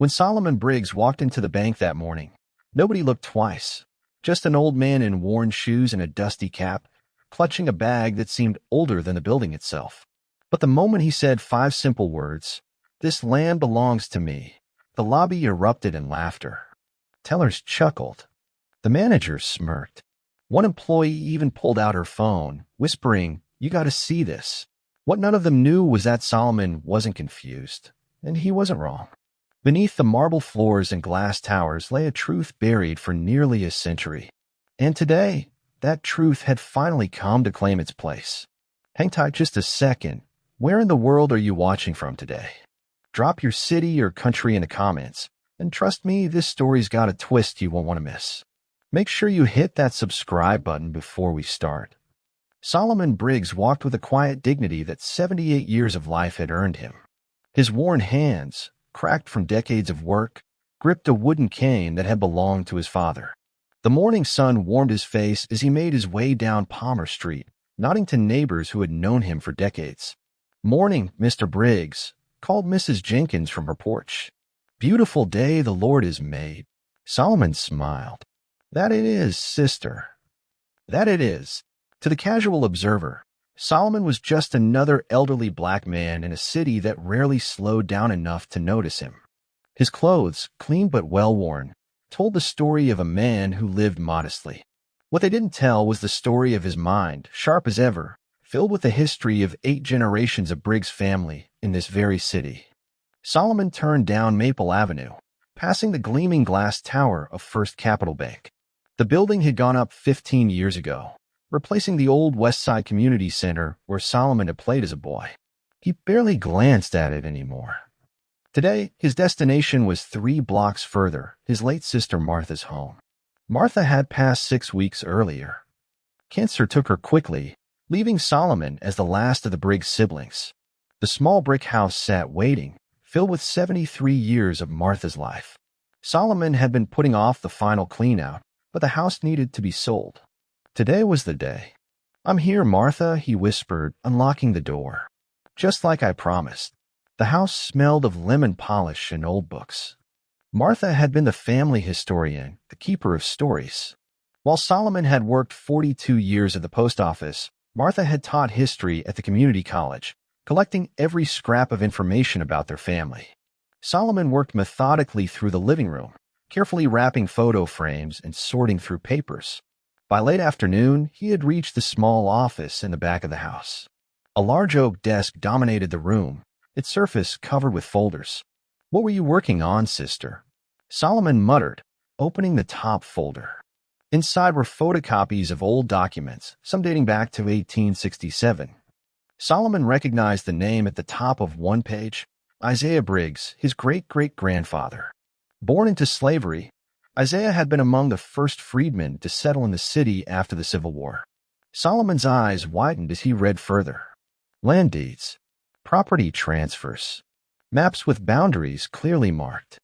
When Solomon Briggs walked into the bank that morning, nobody looked twice. Just an old man in worn shoes and a dusty cap, clutching a bag that seemed older than the building itself. But the moment he said 5 simple words, "This land belongs to me," the lobby erupted in laughter. Tellers chuckled. The managers smirked. One employee even pulled out her phone, whispering, "You gotta see this." What none of them knew was that Solomon wasn't confused, and he wasn't wrong. Beneath the marble floors and glass towers lay a truth buried for nearly a century. And today, that truth had finally come to claim its place. Hang tight just a second. Where in the world are you watching from today? Drop your city or country in the comments, and trust me, this story's got a twist you won't want to miss. Make sure you hit that subscribe button before we start. Solomon Briggs walked with a quiet dignity that 78 years of life had earned him. His worn hands, cracked from decades of work, gripped a wooden cane that had belonged to his father. The morning sun warmed his face as he made his way down Palmer Street, nodding to neighbors who had known him for decades. "Morning, Mr. Briggs," called Mrs. Jenkins from her porch. "Beautiful day the Lord has made." Solomon smiled. "That it is, sister. That it is." To the casual observer, Solomon was just another elderly black man in a city that rarely slowed down enough to notice him. His clothes, clean but well-worn, told the story of a man who lived modestly. What they didn't tell was the story of his mind, sharp as ever, filled with the history of 8 generations of Briggs family in this very city. Solomon turned down Maple Avenue, passing the gleaming glass tower of First Capital Bank. The building had gone up 15 years ago, replacing the old West Side Community Center where Solomon had played as a boy. He barely glanced at it anymore. Today, his destination was 3 blocks further, his late sister Martha's home. Martha had passed 6 weeks earlier. Cancer took her quickly, leaving Solomon as the last of the Briggs siblings. The small brick house sat waiting, filled with 73 years of Martha's life. Solomon had been putting off the final clean-out, but the house needed to be sold. Today was the day. "I'm here, Martha," he whispered, unlocking the door. Just like I promised. The house smelled of lemon polish and old books. Martha had been the family historian, the keeper of stories. While Solomon had worked 42 years at the post office, Martha had taught history at the community college, collecting every scrap of information about their family. Solomon worked methodically through the living room, carefully wrapping photo frames and sorting through papers. By late afternoon, he had reached the small office in the back of the house. A large oak desk dominated the room, its surface covered with folders. "What were you working on, sister?" Solomon muttered, opening the top folder. Inside were photocopies of old documents, some dating back to 1867. Solomon recognized the name at the top of one page, Isaiah Briggs, his great-great-grandfather. Born into slavery, Isaiah had been among the first freedmen to settle in the city after the Civil War. Solomon's eyes widened as he read further. Land deeds, property transfers, maps with boundaries clearly marked.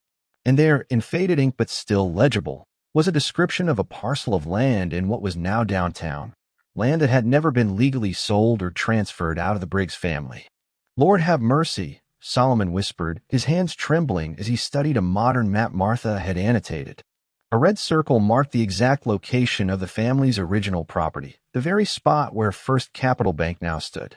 And there, in faded ink but still legible, was a description of a parcel of land in what was now downtown, land that had never been legally sold or transferred out of the Briggs family. "Lord have mercy," Solomon whispered, his hands trembling as he studied a modern map Martha had annotated. A red circle marked the exact location of the family's original property, the very spot where First Capital Bank now stood.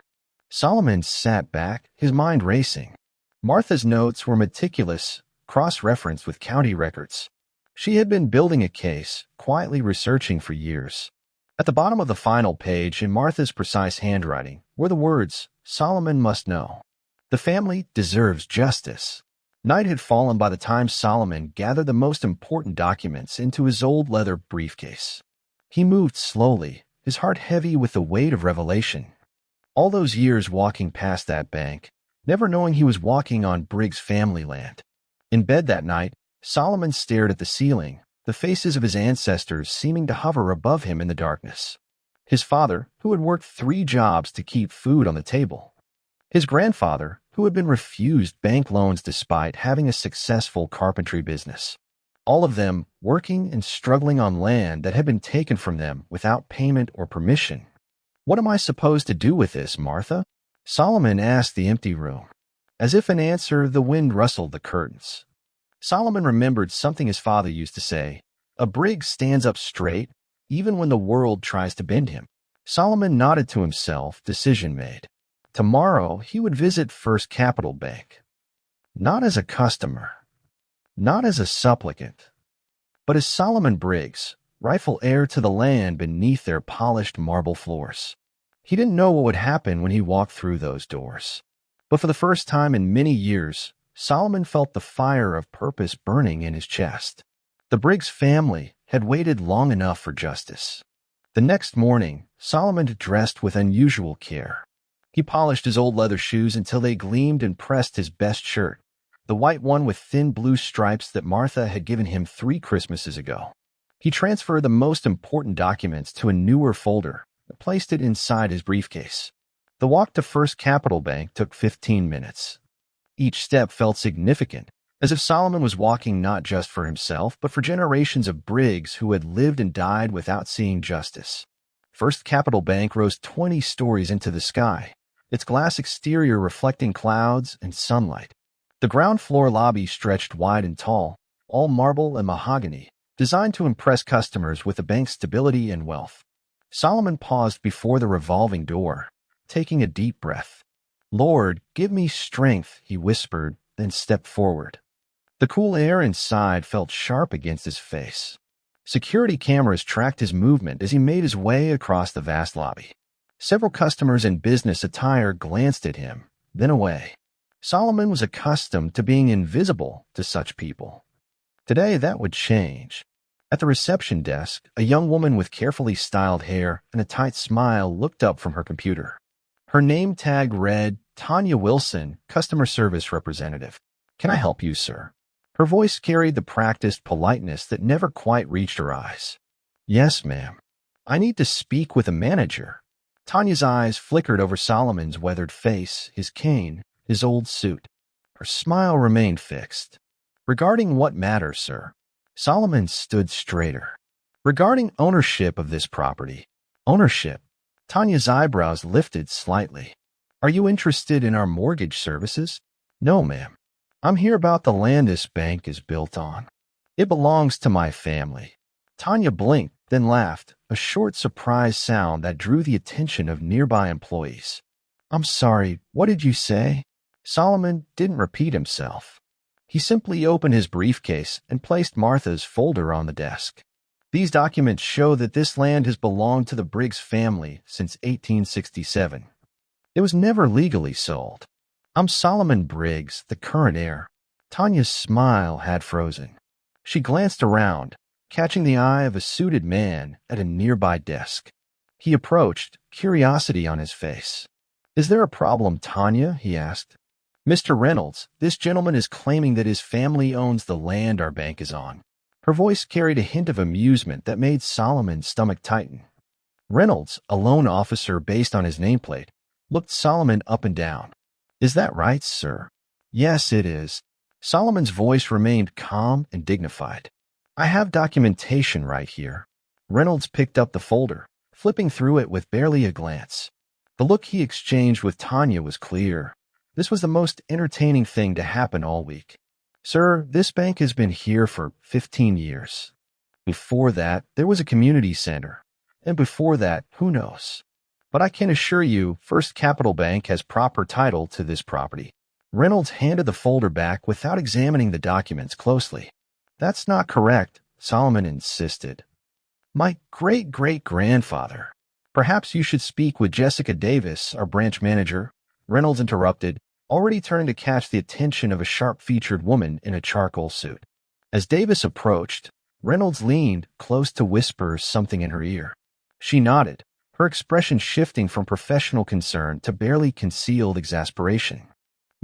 Solomon sat back, his mind racing. Martha's notes were meticulous, cross-referenced with county records. She had been building a case, quietly researching for years. At the bottom of the final page, in Martha's precise handwriting, were the words, "Solomon must know. The family deserves justice." Night had fallen by the time Solomon gathered the most important documents into his old leather briefcase. He moved slowly, his heart heavy with the weight of revelation. All those years walking past that bank, never knowing he was walking on Briggs family land. In bed that night, Solomon stared at the ceiling, the faces of his ancestors seeming to hover above him in the darkness. His father, who had worked 3 jobs to keep food on the table. His grandfather, who had been refused bank loans despite having a successful carpentry business. All of them working and struggling on land that had been taken from them without payment or permission. "What am I supposed to do with this, Martha?" Solomon asked the empty room. As if in answer, the wind rustled the curtains. Solomon remembered something his father used to say, "A Briggs stands up straight, even when the world tries to bend him." Solomon nodded to himself, decision made. Tomorrow he would visit First Capital Bank. Not as a customer, not as a supplicant, but as Solomon Briggs, rightful heir to the land beneath their polished marble floors. He didn't know what would happen when he walked through those doors. But for the first time in many years, Solomon felt the fire of purpose burning in his chest. The Briggs family had waited long enough for justice. The next morning, Solomon dressed with unusual care. He polished his old leather shoes until they gleamed and pressed his best shirt, the white one with thin blue stripes that Martha had given him 3 Christmases ago. He transferred the most important documents to a newer folder and placed it inside his briefcase. The walk to First Capital Bank took 15 minutes. Each step felt significant, as if Solomon was walking not just for himself, but for generations of Briggs who had lived and died without seeing justice. First Capital Bank rose 20 stories into the sky, its glass exterior reflecting clouds and sunlight. The ground floor lobby stretched wide and tall, all marble and mahogany, designed to impress customers with the bank's stability and wealth. Solomon paused before the revolving door, taking a deep breath. "Lord, give me strength," he whispered, then stepped forward. The cool air inside felt sharp against his face. Security cameras tracked his movement as he made his way across the vast lobby. Several customers in business attire glanced at him, then away. Solomon was accustomed to being invisible to such people. Today, that would change. At the reception desk, a young woman with carefully styled hair and a tight smile looked up from her computer. Her name tag read, "Tanya Wilson, Customer Service Representative. Can I help you, sir?" Her voice carried the practiced politeness that never quite reached her eyes. "Yes, ma'am. I need to speak with a manager." Tanya's eyes flickered over Solomon's weathered face, his cane, his old suit. Her smile remained fixed. "Regarding what matter, sir?" Solomon stood straighter. "Regarding ownership of this property." "Ownership?" Tanya's eyebrows lifted slightly. "Are you interested in our mortgage services?" "No, ma'am. I'm here about the land this bank is built on. It belongs to my family." Tanya blinked, then laughed, a short, surprised sound that drew the attention of nearby employees. "I'm sorry, what did you say?" Solomon didn't repeat himself. He simply opened his briefcase and placed Martha's folder on the desk. "These documents show that this land has belonged to the Briggs family since 1867. It was never legally sold. I'm Solomon Briggs, the current heir." Tanya's smile had frozen. She glanced around, catching the eye of a suited man at a nearby desk. He approached, curiosity on his face. "Is there a problem, Tanya?" he asked. "Mr. Reynolds, this gentleman is claiming that his family owns the land our bank is on." Her voice carried a hint of amusement that made Solomon's stomach tighten. Reynolds, a loan officer based on his nameplate, looked Solomon up and down. "Is that right, sir?" "Yes, it is." Solomon's voice remained calm and dignified. "I have documentation right here." Reynolds picked up the folder, flipping through it with barely a glance. The look he exchanged with Tanya was clear. This was the most entertaining thing to happen all week. "Sir, this bank has been here for 15 years. Before that, there was a community center. And before that, who knows? But I can assure you, First Capital Bank has proper title to this property." Reynolds handed the folder back without examining the documents closely. "That's not correct," Solomon insisted. "My great-great-grandfather." "Perhaps you should speak with Jessica Davis, our branch manager," Reynolds interrupted, already turning to catch the attention of a sharp-featured woman in a charcoal suit. As Davis approached, Reynolds leaned close to whisper something in her ear. She nodded, her expression shifting from professional concern to barely concealed exasperation.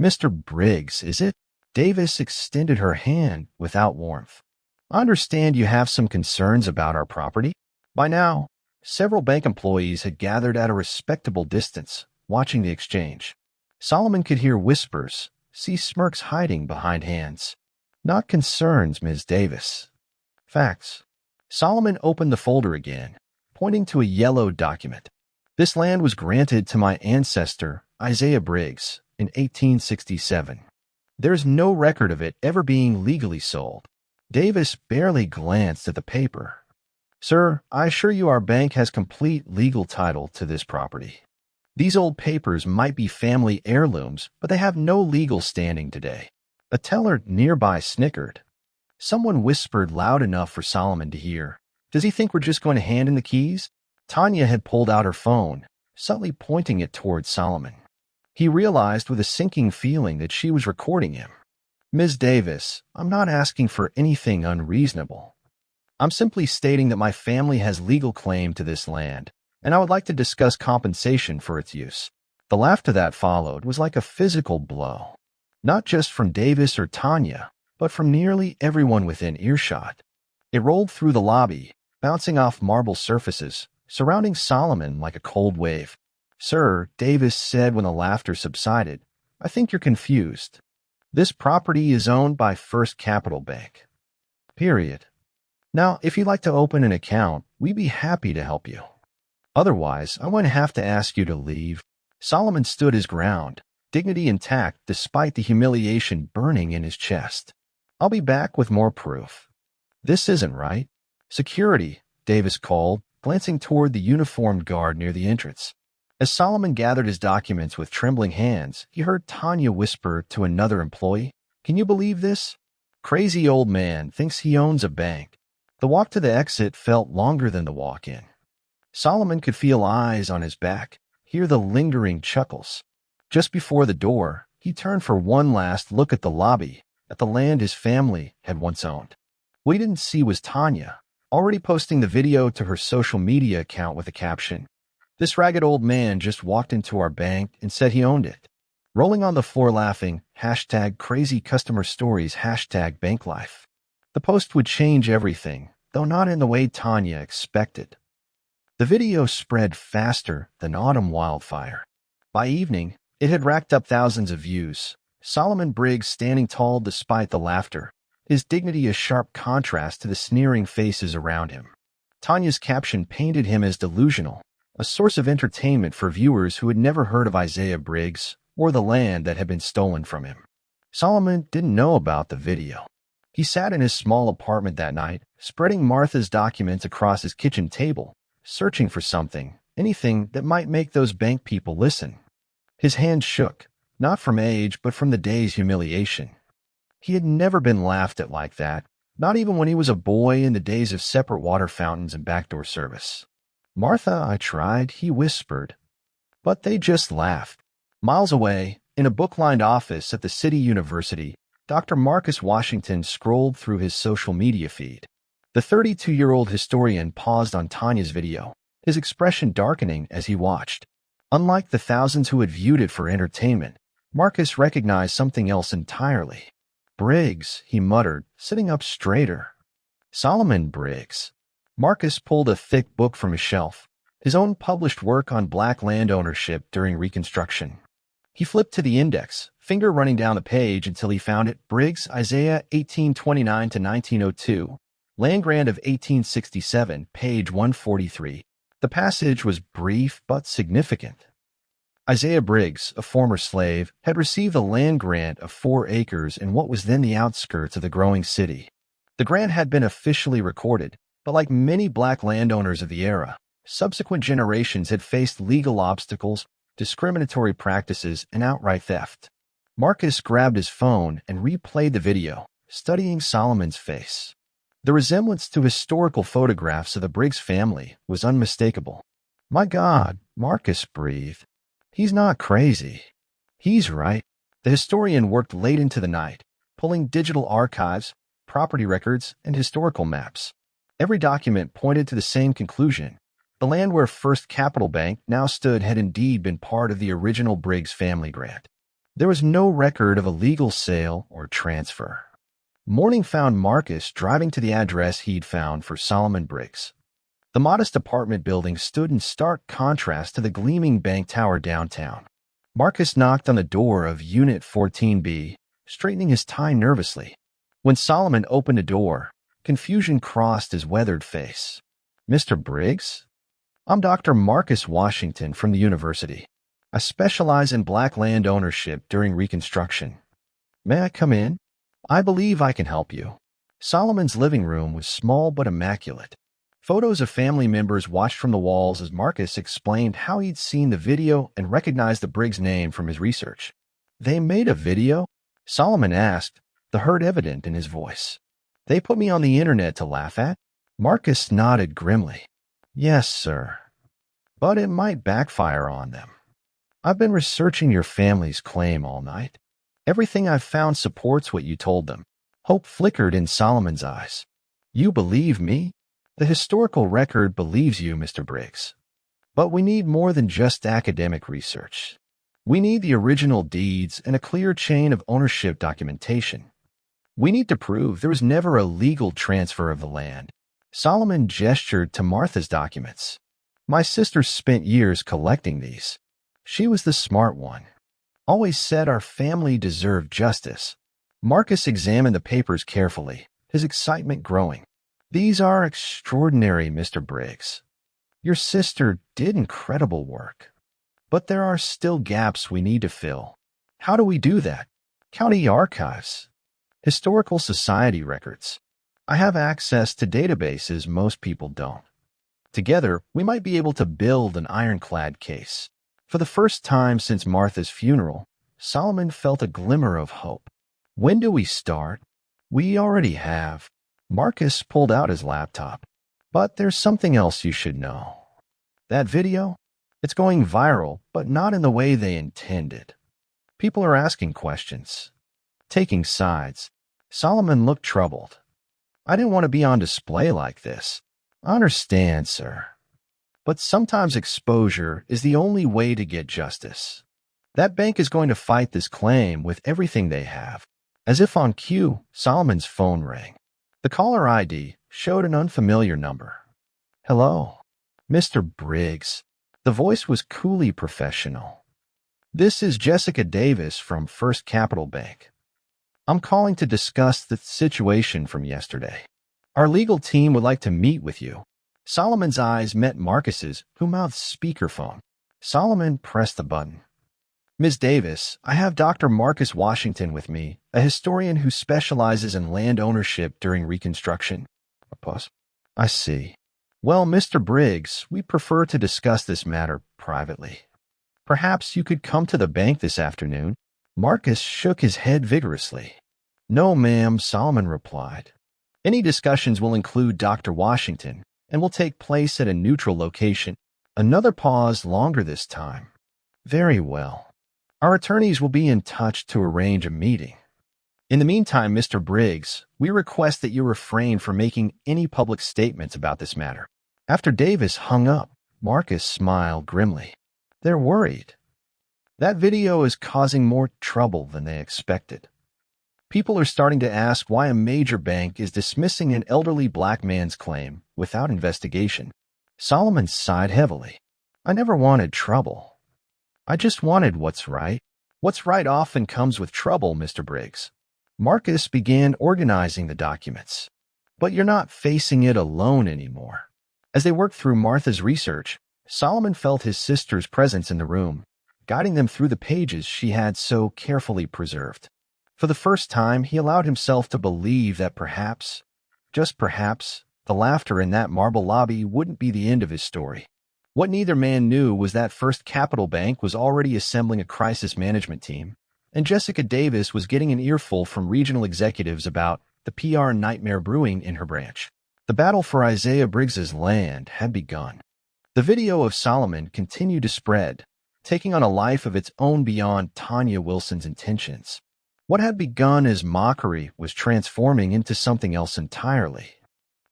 "Mr. Briggs, is it?" Davis extended her hand without warmth. "I understand you have some concerns about our property." By now, several bank employees had gathered at a respectable distance, watching the exchange. Solomon could hear whispers, see smirks hiding behind hands. "Not concerns, Ms. Davis. Facts." Solomon opened the folder again, pointing to a yellow document. "This land was granted to my ancestor, Isaiah Briggs, in 1867. There's no record of it ever being legally sold. Davis barely glanced at the paper. Sir, I assure you our bank has complete legal title to this property. These old papers might be family heirlooms, but they have no legal standing today. A teller nearby snickered. Someone whispered loud enough for Solomon to hear. Does he think we're just going to hand him the keys? Tanya had pulled out her phone, subtly pointing it towards Solomon. He realized with a sinking feeling that she was recording him. Ms. Davis, I'm not asking for anything unreasonable. I'm simply stating that my family has legal claim to this land, and I would like to discuss compensation for its use. The laughter that followed was like a physical blow, not just from Davis or Tanya, but from nearly everyone within earshot. It rolled through the lobby, bouncing off marble surfaces, surrounding Solomon like a cold wave. Sir, Davis said when the laughter subsided, I think you're confused. This property is owned by First Capital Bank. Period. Now, if you'd like to open an account, we'd be happy to help you. Otherwise, I'm going to have to ask you to leave. Solomon stood his ground, dignity intact despite the humiliation burning in his chest. I'll be back with more proof. This isn't right. Security, Davis called, glancing toward the uniformed guard near the entrance. As Solomon gathered his documents with trembling hands, he heard Tanya whisper to another employee, Can you believe this? Crazy old man thinks he owns a bank. The walk to the exit felt longer than the walk in. Solomon could feel eyes on his back, hear the lingering chuckles. Just before the door, he turned for one last look at the lobby, at the land his family had once owned. What he didn't see was Tanya, already posting the video to her social media account with a caption, This ragged old man just walked into our bank and said he owned it. Rolling on the floor laughing, #crazy customer stories, #banklife. The post would change everything, though not in the way Tanya expected. The video spread faster than autumn wildfire. By evening, it had racked up thousands of views. Solomon Briggs standing tall despite the laughter, his dignity a sharp contrast to the sneering faces around him. Tanya's caption painted him as delusional, a source of entertainment for viewers who had never heard of Isaiah Briggs or the land that had been stolen from him. Solomon didn't know about the video. He sat in his small apartment that night, spreading Martha's documents across his kitchen table, searching for something, anything that might make those bank people listen. His hand shook, not from age, but from the day's humiliation. He had never been laughed at like that, not even when he was a boy in the days of separate water fountains and backdoor service. Martha, I tried, he whispered. But they just laughed. Miles away, in a book-lined office at the City University, Dr. Marcus Washington scrolled through his social media feed. The 32-year-old historian paused on Tanya's video, his expression darkening as he watched. Unlike the thousands who had viewed it for entertainment, Marcus recognized something else entirely. Briggs, he muttered, sitting up straighter. Solomon Briggs. Marcus pulled a thick book from his shelf, his own published work on black land ownership during Reconstruction. He flipped to the index, finger running down the page until he found it. Briggs, Isaiah 1829 to 1902, land grant of 1867, page 143. The passage was brief but significant. Isaiah Briggs, a former slave, had received a land grant of 4 acres in what was then the outskirts of the growing city. The grant had been officially recorded, but like many black landowners of the era, subsequent generations had faced legal obstacles, discriminatory practices, and outright theft. Marcus grabbed his phone and replayed the video, studying Solomon's face. The resemblance to historical photographs of the Briggs family was unmistakable. My God, Marcus breathed. He's not crazy. He's right. The historian worked late into the night, pulling digital archives, property records, and historical maps. Every document pointed to the same conclusion. The land where First Capital Bank now stood had indeed been part of the original Briggs family grant. There was no record of a legal sale or transfer. Morning found Marcus driving to the address he'd found for Solomon Briggs. The modest apartment building stood in stark contrast to the gleaming bank tower downtown. Marcus knocked on the door of Unit 14B, straightening his tie nervously. When Solomon opened the door, confusion crossed his weathered face. Mr. Briggs? I'm Dr. Marcus Washington from the university. I specialize in black land ownership during Reconstruction. May I come in? I believe I can help you. Solomon's living room was small but immaculate. Photos of family members watched from the walls as Marcus explained how he'd seen the video and recognized the Briggs name from his research. They made a video? Solomon asked, the hurt evident in his voice. They put me on the internet to laugh at? Marcus nodded grimly. Yes, sir. But it might backfire on them. I've been researching your family's claim all night. Everything I've found supports what you told them. Hope flickered in Solomon's eyes. You believe me? The historical record believes you, Mr. Briggs. But we need more than just academic research. We need the original deeds and a clear chain of ownership documentation. We need to prove there was never a legal transfer of the land. Solomon gestured to Martha's documents. My sister spent years collecting these. She was the smart one. Always said our family deserved justice. Marcus examined the papers carefully, his excitement growing. These are extraordinary, Mr. Briggs. Your sister did incredible work. But there are still gaps we need to fill. How do we do that? County archives. Historical society records. I have access to databases most people don't. Together, we might be able to build an ironclad case. For the first time since Martha's funeral, Solomon felt a glimmer of hope. When do we start? We already have. Marcus pulled out his laptop. But there's something else you should know. That video? It's going viral, but not in the way they intended. People are asking questions, taking sides. Solomon looked troubled. I didn't want to be on display like this. I understand, sir. But sometimes exposure is the only way to get justice. That bank is going to fight this claim with everything they have. As if on cue, Solomon's phone rang. The caller ID showed an unfamiliar number. Hello, Mr. Briggs. The voice was coolly professional. This is Jessica Davis from First Capital Bank. I'm calling to discuss the situation from yesterday. Our legal team would like to meet with you. Solomon's eyes met Marcus's, who mouthed speakerphone. Solomon pressed the button. Ms. Davis, I have Dr. Marcus Washington with me, a historian who specializes in land ownership during Reconstruction. A pause. I see. Well, Mr. Briggs, we prefer to discuss this matter privately. Perhaps you could come to the bank this afternoon. Marcus shook his head vigorously. No, ma'am, Solomon replied. Any discussions will include Dr. Washington and will take place at a neutral location. Another pause, longer this time. Very well. Our attorneys will be in touch to arrange a meeting. In the meantime, Mr. Briggs, we request that you refrain from making any public statements about this matter. After Davis hung up, Marcus smiled grimly. They're worried. That video is causing more trouble than they expected. People are starting to ask why a major bank is dismissing an elderly black man's claim without investigation. Solomon sighed heavily. I never wanted trouble. I just wanted what's right. What's right often comes with trouble, Mr. Briggs. Marcus began organizing the documents. But you're not facing it alone anymore. As they worked through Martha's research, Solomon felt his sister's presence in the room, guiding them through the pages she had so carefully preserved. For the first time, he allowed himself to believe that perhaps, just perhaps, the laughter in that marble lobby wouldn't be the end of his story. What neither man knew was that First Capital Bank was already assembling a crisis management team, and Jessica Davis was getting an earful from regional executives about the PR nightmare brewing in her branch. The battle for Isaiah Briggs's land had begun. The video of Solomon continued to spread, taking on a life of its own beyond Tanya Wilson's intentions. What had begun as mockery was transforming into something else entirely.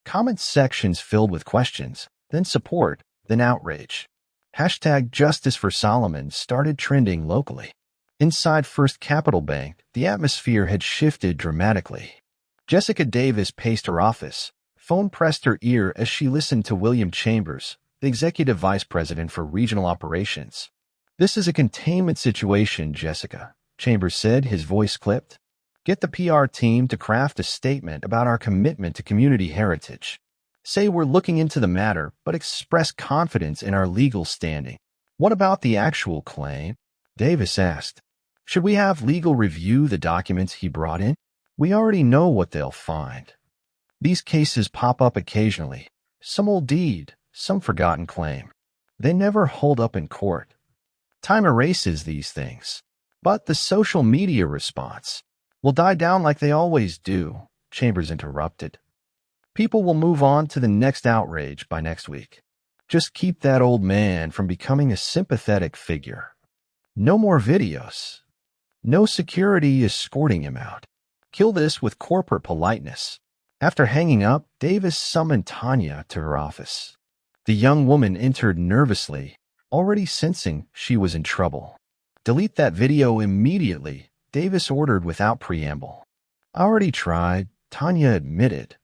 Comment sections filled with questions, then support, then outrage. Hashtag Justice for Solomon started trending locally. Inside First Capital Bank, the atmosphere had shifted dramatically. Jessica Davis paced her office, phone pressed her ear as she listened to William Chambers, the executive vice president for regional operations. This is a containment situation, Jessica, Chambers said, his voice clipped. Get the PR team to craft a statement about our commitment to community heritage. Say we're looking into the matter, but express confidence in our legal standing. What about the actual claim? Davis asked. Should we have legal review the documents he brought in? We already know what they'll find. These cases pop up occasionally. Some old deed, some forgotten claim. They never hold up in court. Time erases these things. But the social media response will die down like they always do, Chambers interrupted. People will move on to the next outrage by next week. Just keep that old man from becoming a sympathetic figure. No more videos. No security escorting him out. Kill this with corporate politeness. After hanging up, Davis summoned Tanya to her office. The young woman entered nervously, already sensing she was in trouble. Delete that video immediately, Davis ordered without preamble. I already tried, Tanya admitted.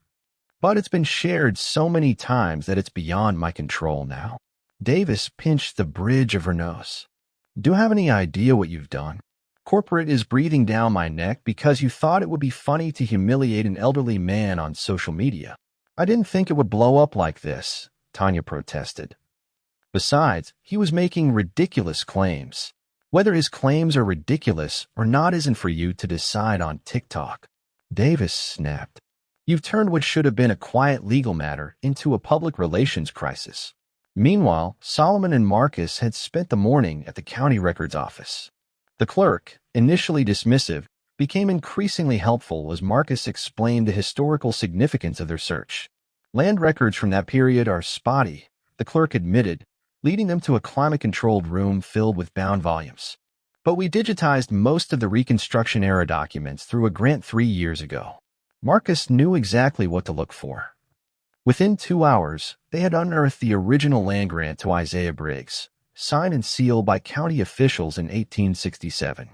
But it's been shared so many times that it's beyond my control now. Davis pinched the bridge of her nose. Do you have any idea what you've done? Corporate is breathing down my neck because you thought it would be funny to humiliate an elderly man on social media. I didn't think it would blow up like this, Tanya protested. Besides, he was making ridiculous claims. Whether his claims are ridiculous or not isn't for you to decide on TikTok. Davis snapped. You've turned what should have been a quiet legal matter into a public relations crisis. Meanwhile, Solomon and Marcus had spent the morning at the county records office. The clerk, initially dismissive, became increasingly helpful as Marcus explained the historical significance of their search. Land records from that period are spotty, the clerk admitted, leading them to a climate-controlled room filled with bound volumes. But we digitized most of the Reconstruction-era documents through a grant 3 years ago. Marcus knew exactly what to look for. Within 2 hours, they had unearthed the original land grant to Isaiah Briggs, signed and sealed by county officials in 1867.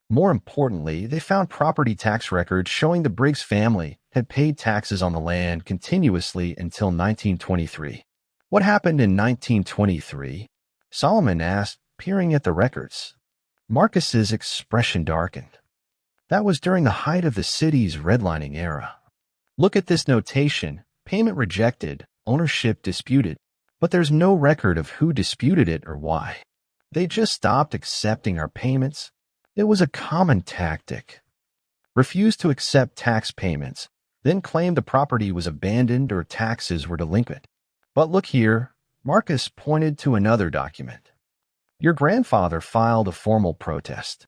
More importantly, they found property tax records showing the Briggs family had paid taxes on the land continuously until 1923. What happened in 1923? Solomon asked, peering at the records. Marcus's expression darkened. That was during the height of the city's redlining era. Look at this notation, payment rejected, ownership disputed, but there's no record of who disputed it or why. They just stopped accepting our payments. It was a common tactic. Refused to accept tax payments, then claimed the property was abandoned or taxes were delinquent. But look here, Marcus pointed to another document. Your grandfather filed a formal protest.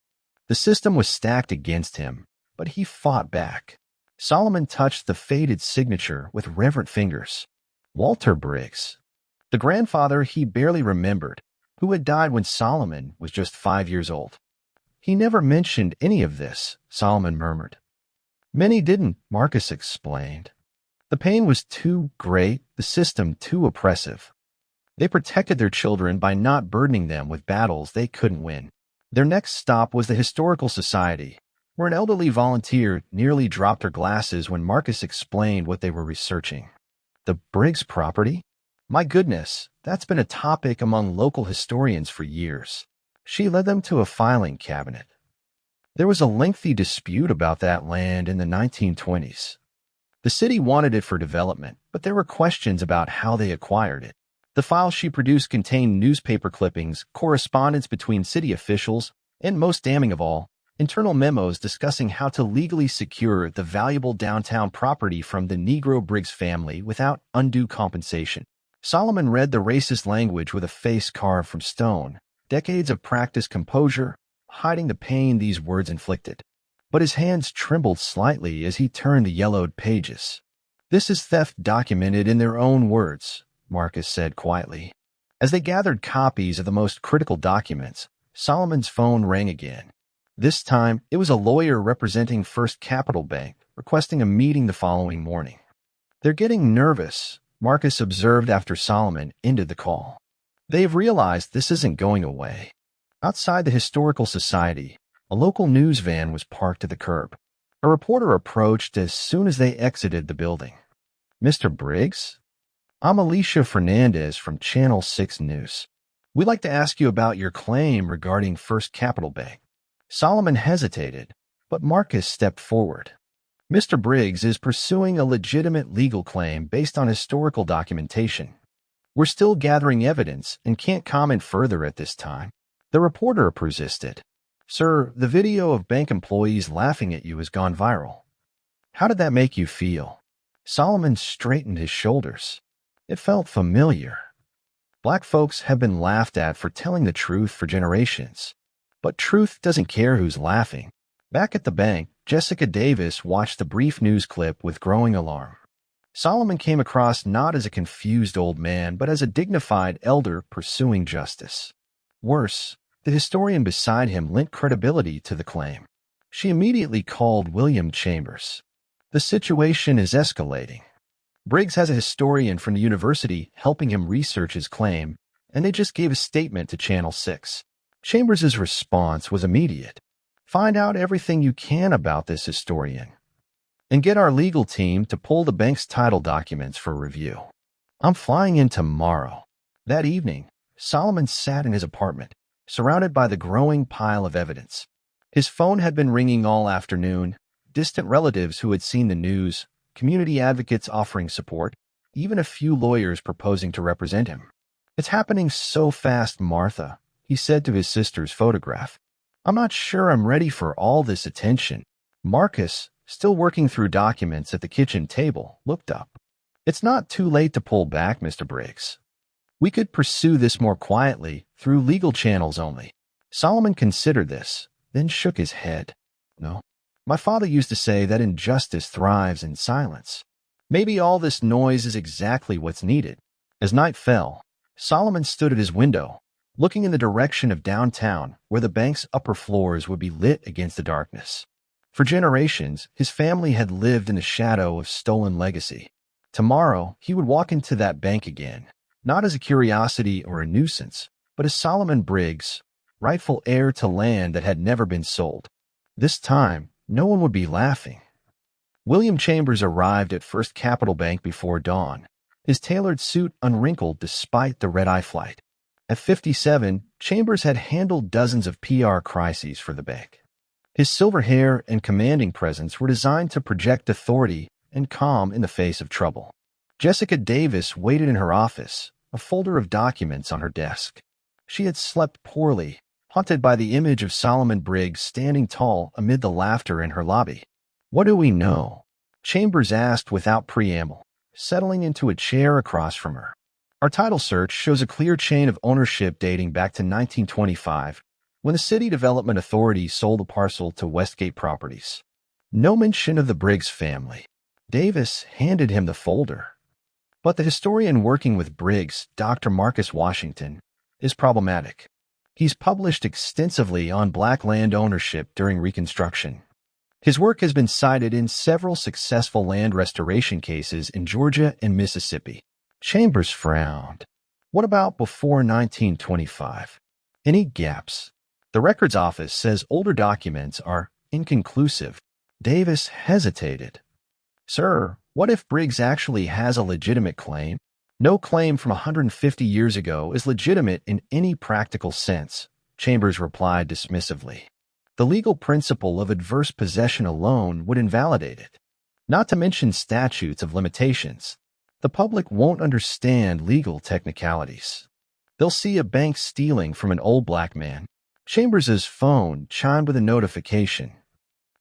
The system was stacked against him, but he fought back. Solomon touched the faded signature with reverent fingers. Walter Briggs, the grandfather he barely remembered, who had died when Solomon was just 5 years old. He never mentioned any of this, Solomon murmured. Many didn't, Marcus explained. The pain was too great, the system too oppressive. They protected their children by not burdening them with battles they couldn't win. Their next stop was the Historical Society, where an elderly volunteer nearly dropped her glasses when Marcus explained what they were researching. The Briggs property? My goodness, that's been a topic among local historians for years. She led them to a filing cabinet. There was a lengthy dispute about that land in the 1920s. The city wanted it for development, but there were questions about how they acquired it. The files she produced contained newspaper clippings, correspondence between city officials, and most damning of all, internal memos discussing how to legally secure the valuable downtown property from the Negro Briggs family without undue compensation. Solomon read the racist language with a face carved from stone, decades of practiced composure, hiding the pain these words inflicted. But his hands trembled slightly as he turned the yellowed pages. This is theft documented in their own words, Marcus said quietly. As they gathered copies of the most critical documents, Solomon's phone rang again. This time, it was a lawyer representing First Capital Bank, requesting a meeting the following morning. They're getting nervous, Marcus observed after Solomon ended the call. They've realized this isn't going away. Outside the Historical Society, a local news van was parked at the curb. A reporter approached as soon as they exited the building. Mr. Briggs? I'm Alicia Fernandez from Channel 6 News. We'd like to ask you about your claim regarding First Capital Bank. Solomon hesitated, but Marcus stepped forward. Mr. Briggs is pursuing a legitimate legal claim based on historical documentation. We're still gathering evidence and can't comment further at this time. The reporter persisted. Sir, the video of bank employees laughing at you has gone viral. How did that make you feel? Solomon straightened his shoulders. It felt familiar. Black folks have been laughed at for telling the truth for generations. But truth doesn't care who's laughing. Back at the bank, Jessica Davis watched the brief news clip with growing alarm. Solomon came across not as a confused old man, but as a dignified elder pursuing justice. Worse, the historian beside him lent credibility to the claim. She immediately called William Chambers. The situation is escalating. Briggs has a historian from the university helping him research his claim, and they just gave a statement to Channel 6. Chambers' response was immediate. Find out everything you can about this historian, and get our legal team to pull the bank's title documents for review. I'm flying in tomorrow. That evening, Solomon sat in his apartment, surrounded by the growing pile of evidence. His phone had been ringing all afternoon, distant relatives who had seen the news, community advocates offering support, even a few lawyers proposing to represent him. It's happening so fast, Martha, he said to his sister's photograph. I'm not sure I'm ready for all this attention. Marcus, still working through documents at the kitchen table, looked up. It's not too late to pull back, Mr. Briggs. We could pursue this more quietly, through legal channels only. Solomon considered this, then shook his head. No. My father used to say that injustice thrives in silence. Maybe all this noise is exactly what's needed. As night fell, Solomon stood at his window, looking in the direction of downtown, where the bank's upper floors would be lit against the darkness. For generations, his family had lived in the shadow of stolen legacy. Tomorrow, he would walk into that bank again, not as a curiosity or a nuisance, but as Solomon Briggs, rightful heir to land that had never been sold. This time, no one would be laughing. William Chambers arrived at First Capital Bank before dawn, his tailored suit unwrinkled despite the red-eye flight. At 57, Chambers had handled dozens of PR crises for the bank. His silver hair and commanding presence were designed to project authority and calm in the face of trouble. Jessica Davis waited in her office, a folder of documents on her desk. She had slept poorly, haunted by the image of Solomon Briggs standing tall amid the laughter in her lobby. What do we know? Chambers asked without preamble, settling into a chair across from her. Our title search shows a clear chain of ownership dating back to 1925, when the City Development Authority sold a parcel to Westgate Properties. No mention of the Briggs family. Davis handed him the folder. But the historian working with Briggs, Dr. Marcus Washington, is problematic. He's published extensively on black land ownership during Reconstruction. His work has been cited in several successful land restoration cases in Georgia and Mississippi. Chambers frowned. What about before 1925? Any gaps? The Records Office says older documents are inconclusive. Davis hesitated. Sir, what if Briggs actually has a legitimate claim? No claim from 150 years ago is legitimate in any practical sense, Chambers replied dismissively. The legal principle of adverse possession alone would invalidate it. Not to mention statutes of limitations. The public won't understand legal technicalities. They'll see a bank stealing from an old black man. Chambers's phone chimed with a notification.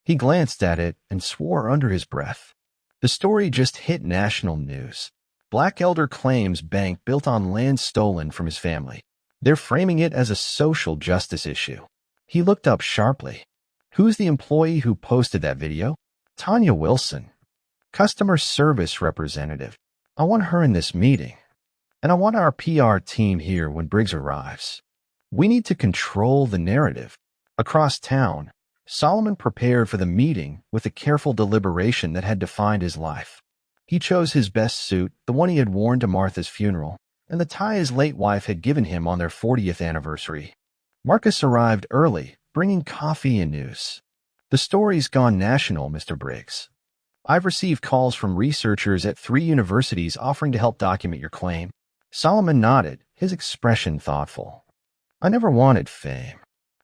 He glanced at it and swore under his breath. The story just hit national news. Black elder claims bank built on land stolen from his family. They're framing it as a social justice issue. He looked up sharply. Who's the employee who posted that video? Tanya Wilson, customer service representative. I want her in this meeting. And I want our PR team here when Briggs arrives. We need to control the narrative. Across town, Solomon prepared for the meeting with the careful deliberation that had defined his life. He chose his best suit, the one he had worn to Martha's funeral, and the tie his late wife had given him on their 40th anniversary. Marcus arrived early, bringing coffee and news. The story's gone national, Mr. Briggs. I've received calls from researchers at 3 universities offering to help document your claim. Solomon nodded, his expression thoughtful. I never wanted fame.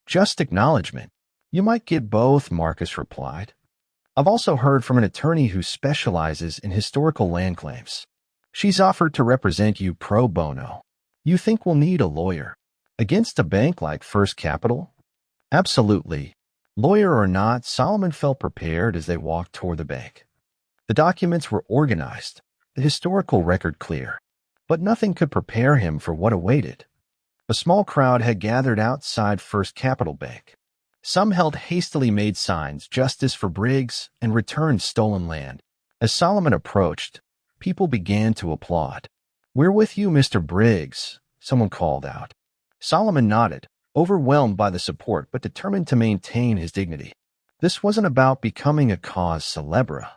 Just acknowledgement. You might get both, Marcus replied. I've also heard from an attorney who specializes in historical land claims. She's offered to represent you pro bono. You think we'll need a lawyer? Against a bank like First Capital? Absolutely. Lawyer or not, Solomon felt prepared as they walked toward the bank. The documents were organized, the historical record clear, but nothing could prepare him for what awaited. A small crowd had gathered outside First Capital Bank. Some held hastily made signs, "Justice for Briggs," and "Return stolen land." As Solomon approached, people began to applaud. "We're with you, Mr. Briggs," someone called out. Solomon nodded, overwhelmed by the support but determined to maintain his dignity. This wasn't about becoming a cause célèbre.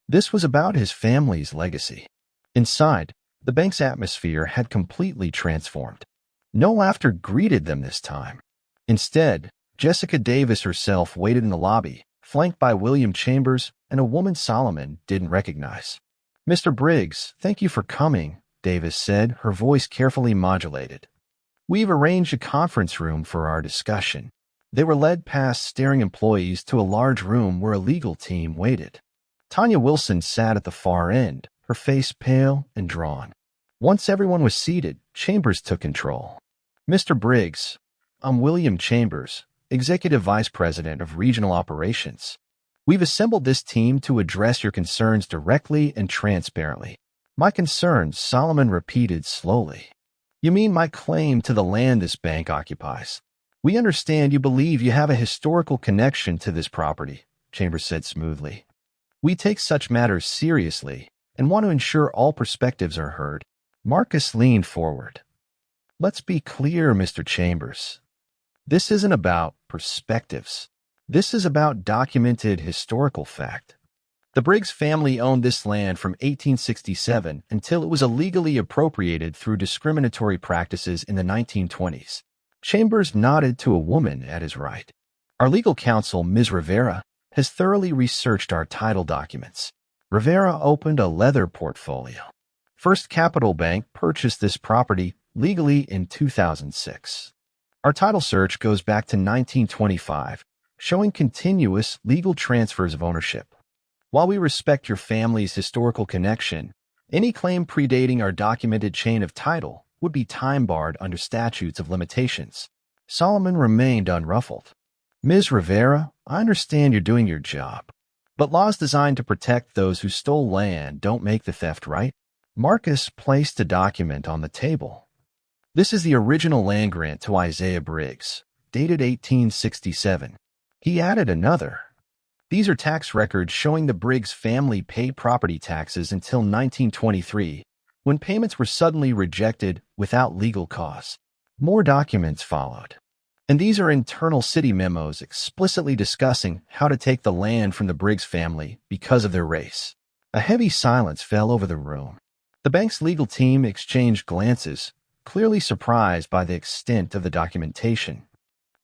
This was about his family's legacy. Inside, the bank's atmosphere had completely transformed. No laughter greeted them this time. Instead, Jessica Davis herself waited in the lobby, flanked by William Chambers and a woman Solomon didn't recognize. "Mr. Briggs, thank you for coming," Davis said, her voice carefully modulated. "We've arranged a conference room for our discussion." They were led past staring employees to a large room where a legal team waited. Tanya Wilson sat at the far end, her face pale and drawn. Once everyone was seated, Chambers took control. "Mr. Briggs, I'm William Chambers, Executive Vice President of Regional Operations. We've assembled this team to address your concerns directly and transparently." "My concerns," Solomon repeated slowly. "You mean my claim to the land this bank occupies? We understand you believe you have a historical connection to this property," Chambers said smoothly. "We take such matters seriously and want to ensure all perspectives are heard." Marcus leaned forward. "Let's be clear, Mr. Chambers. This isn't about perspectives. This is about documented historical fact. The Briggs family owned this land from 1867 until it was illegally appropriated through discriminatory practices in the 1920s. Chambers nodded to a woman at his right. "Our legal counsel, Ms. Rivera, has thoroughly researched our title documents." Rivera opened a leather portfolio. "First Capital Bank purchased this property legally in 2006. Our title search goes back to 1925, showing continuous legal transfers of ownership. While we respect your family's historical connection, any claim predating our documented chain of title would be time-barred under statutes of limitations." Solomon remained unruffled. "Ms. Rivera, I understand you're doing your job, but laws designed to protect those who stole land don't make the theft right." Marcus placed a document on the table. "This is the original land grant to Isaiah Briggs, dated 1867. He added another. These are tax records showing the Briggs family paid property taxes until 1923, when payments were suddenly rejected without legal cause." More documents followed. "And these are internal city memos explicitly discussing how to take the land from the Briggs family because of their race." A heavy silence fell over the room. The bank's legal team exchanged glances, clearly surprised by the extent of the documentation.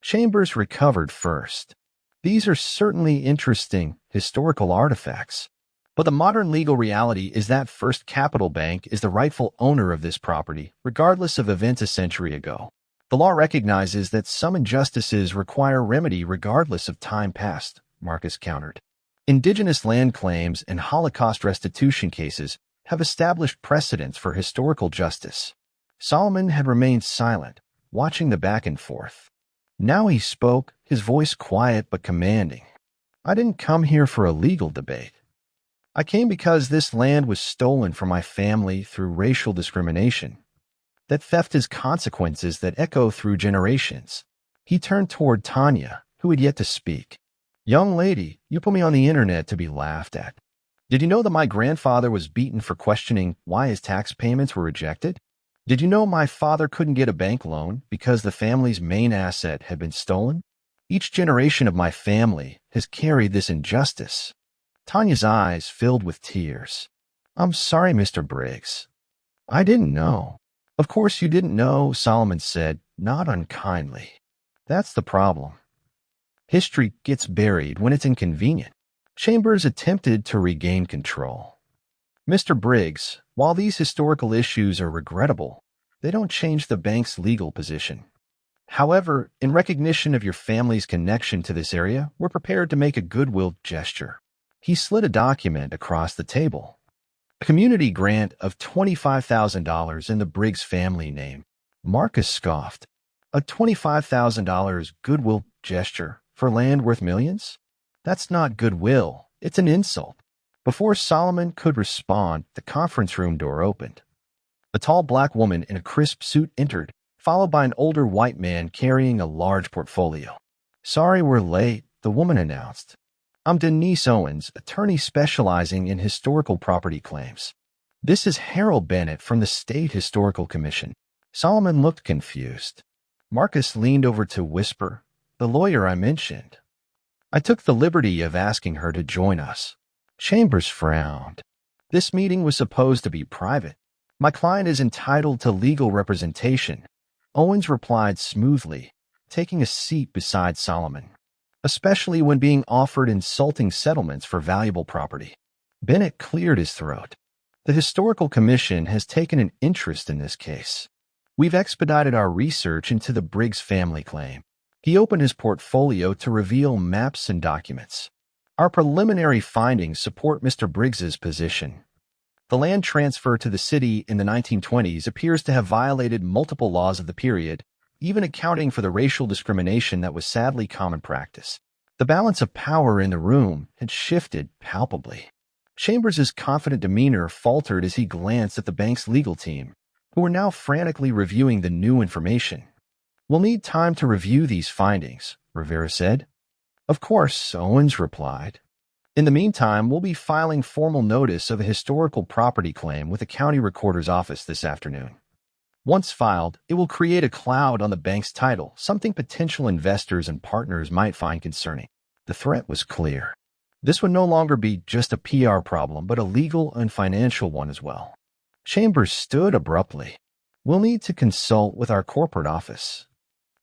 Chambers recovered first. "These are certainly interesting historical artifacts, but the modern legal reality is that First Capital Bank is the rightful owner of this property, regardless of events a century ago. The law recognizes that some injustices require remedy regardless of time past," Marcus countered. "Indigenous land claims and Holocaust restitution cases have established precedents for historical justice." Solomon had remained silent, watching the back and forth. Now he spoke, his voice quiet but commanding. "I didn't come here for a legal debate. I came because this land was stolen from my family through racial discrimination. That theft has consequences that echo through generations." He turned toward Tanya, who had yet to speak. "Young lady, you put me on the internet to be laughed at. Did you know that my grandfather was beaten for questioning why his tax payments were rejected? Did you know my father couldn't get a bank loan because the family's main asset had been stolen? Each generation of my family has carried this injustice." Tanya's eyes filled with tears. "I'm sorry, Mr. Briggs. I didn't know." "Of course you didn't know," Solomon said, not unkindly. "That's the problem. History gets buried when it's inconvenient." Chambers attempted to regain control. "Mr. Briggs, while these historical issues are regrettable, they don't change the bank's legal position. However, in recognition of your family's connection to this area, we're prepared to make a goodwill gesture." He slid a document across the table. "A community grant of $25,000 in the Briggs family name." Marcus scoffed. "A $25,000 goodwill gesture for land worth millions? That's not goodwill. It's an insult. Before Solomon could respond, the conference room door opened. A tall black woman in a crisp suit entered, followed by an older white man carrying a large portfolio. "Sorry we're late," the woman announced. "I'm Denise Owens, attorney specializing in historical property claims. This is Harold Bennett from the State Historical Commission." Solomon looked confused. Marcus leaned over to whisper, "The lawyer I mentioned. I took the liberty of asking her to join us." Chambers frowned. This meeting was supposed to be private. "My client is entitled to legal representation," Owens replied smoothly, taking a seat beside Solomon, "especially when being offered insulting settlements for valuable property." Bennett cleared his throat. "The Historical Commission has taken an interest in this case. We've expedited our research into the Briggs family claim." He opened his portfolio to reveal maps and documents. "Our preliminary findings support Mr. Briggs's position. The land transfer to the city in the 1920s appears to have violated multiple laws of the period, even accounting for the racial discrimination that was sadly common practice." The balance of power in the room had shifted palpably. Chambers' confident demeanor faltered as he glanced at the bank's legal team, who were now frantically reviewing the new information. "We'll need time to review these findings," Rivera said. "Of course," Owens replied. "In the meantime, we'll be filing formal notice of a historical property claim with the county recorder's office this afternoon. Once filed, it will create a cloud on the bank's title, something potential investors and partners might find concerning." The threat was clear. This would no longer be just a PR problem, but a legal and financial one as well. Chambers stood abruptly. "We'll need to consult with our corporate office.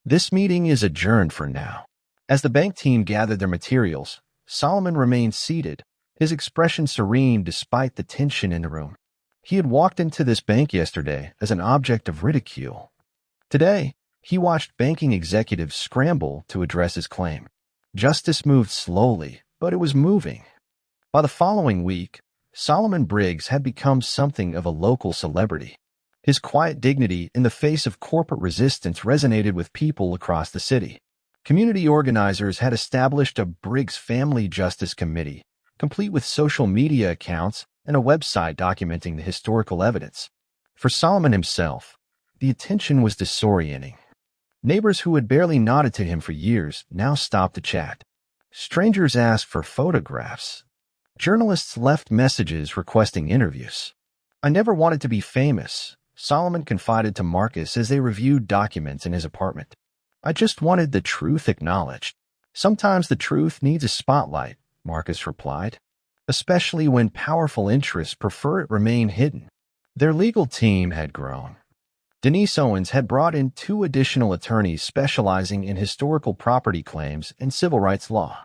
This meeting is adjourned for now." As the bank team gathered their materials, Solomon remained seated, his expression serene despite the tension in the room. He had walked into this bank yesterday as an object of ridicule. Today, he watched banking executives scramble to address his claim. Justice moved slowly, but it was moving. By the following week, Solomon Briggs had become something of a local celebrity. His quiet dignity in the face of corporate resistance resonated with people across the city. Community organizers had established a Briggs Family Justice Committee, complete with social media accounts and a website documenting the historical evidence. For Solomon himself, the attention was disorienting. Neighbors who had barely nodded to him for years now stopped to chat. Strangers asked for photographs. Journalists left messages requesting interviews. "I never wanted to be famous," Solomon confided to Marcus as they reviewed documents in his apartment. "I just wanted the truth acknowledged." "Sometimes the truth needs a spotlight," Marcus replied, "especially when powerful interests prefer it remain hidden." Their legal team had grown. Denise Owens had brought in 2 additional attorneys specializing in historical property claims and civil rights law.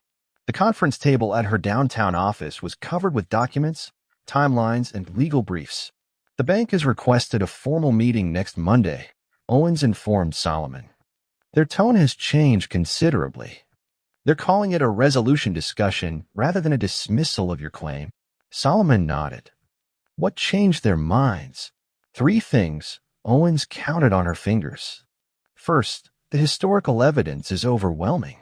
The conference table at her downtown office was covered with documents, timelines, and legal briefs. "The bank has requested a formal meeting next Monday," Owens informed Solomon. "Their tone has changed considerably. They're calling it a resolution discussion rather than a dismissal of your claim." Solomon nodded. What changed their minds? 3 things. Owens counted on her fingers. First, the historical evidence is overwhelming.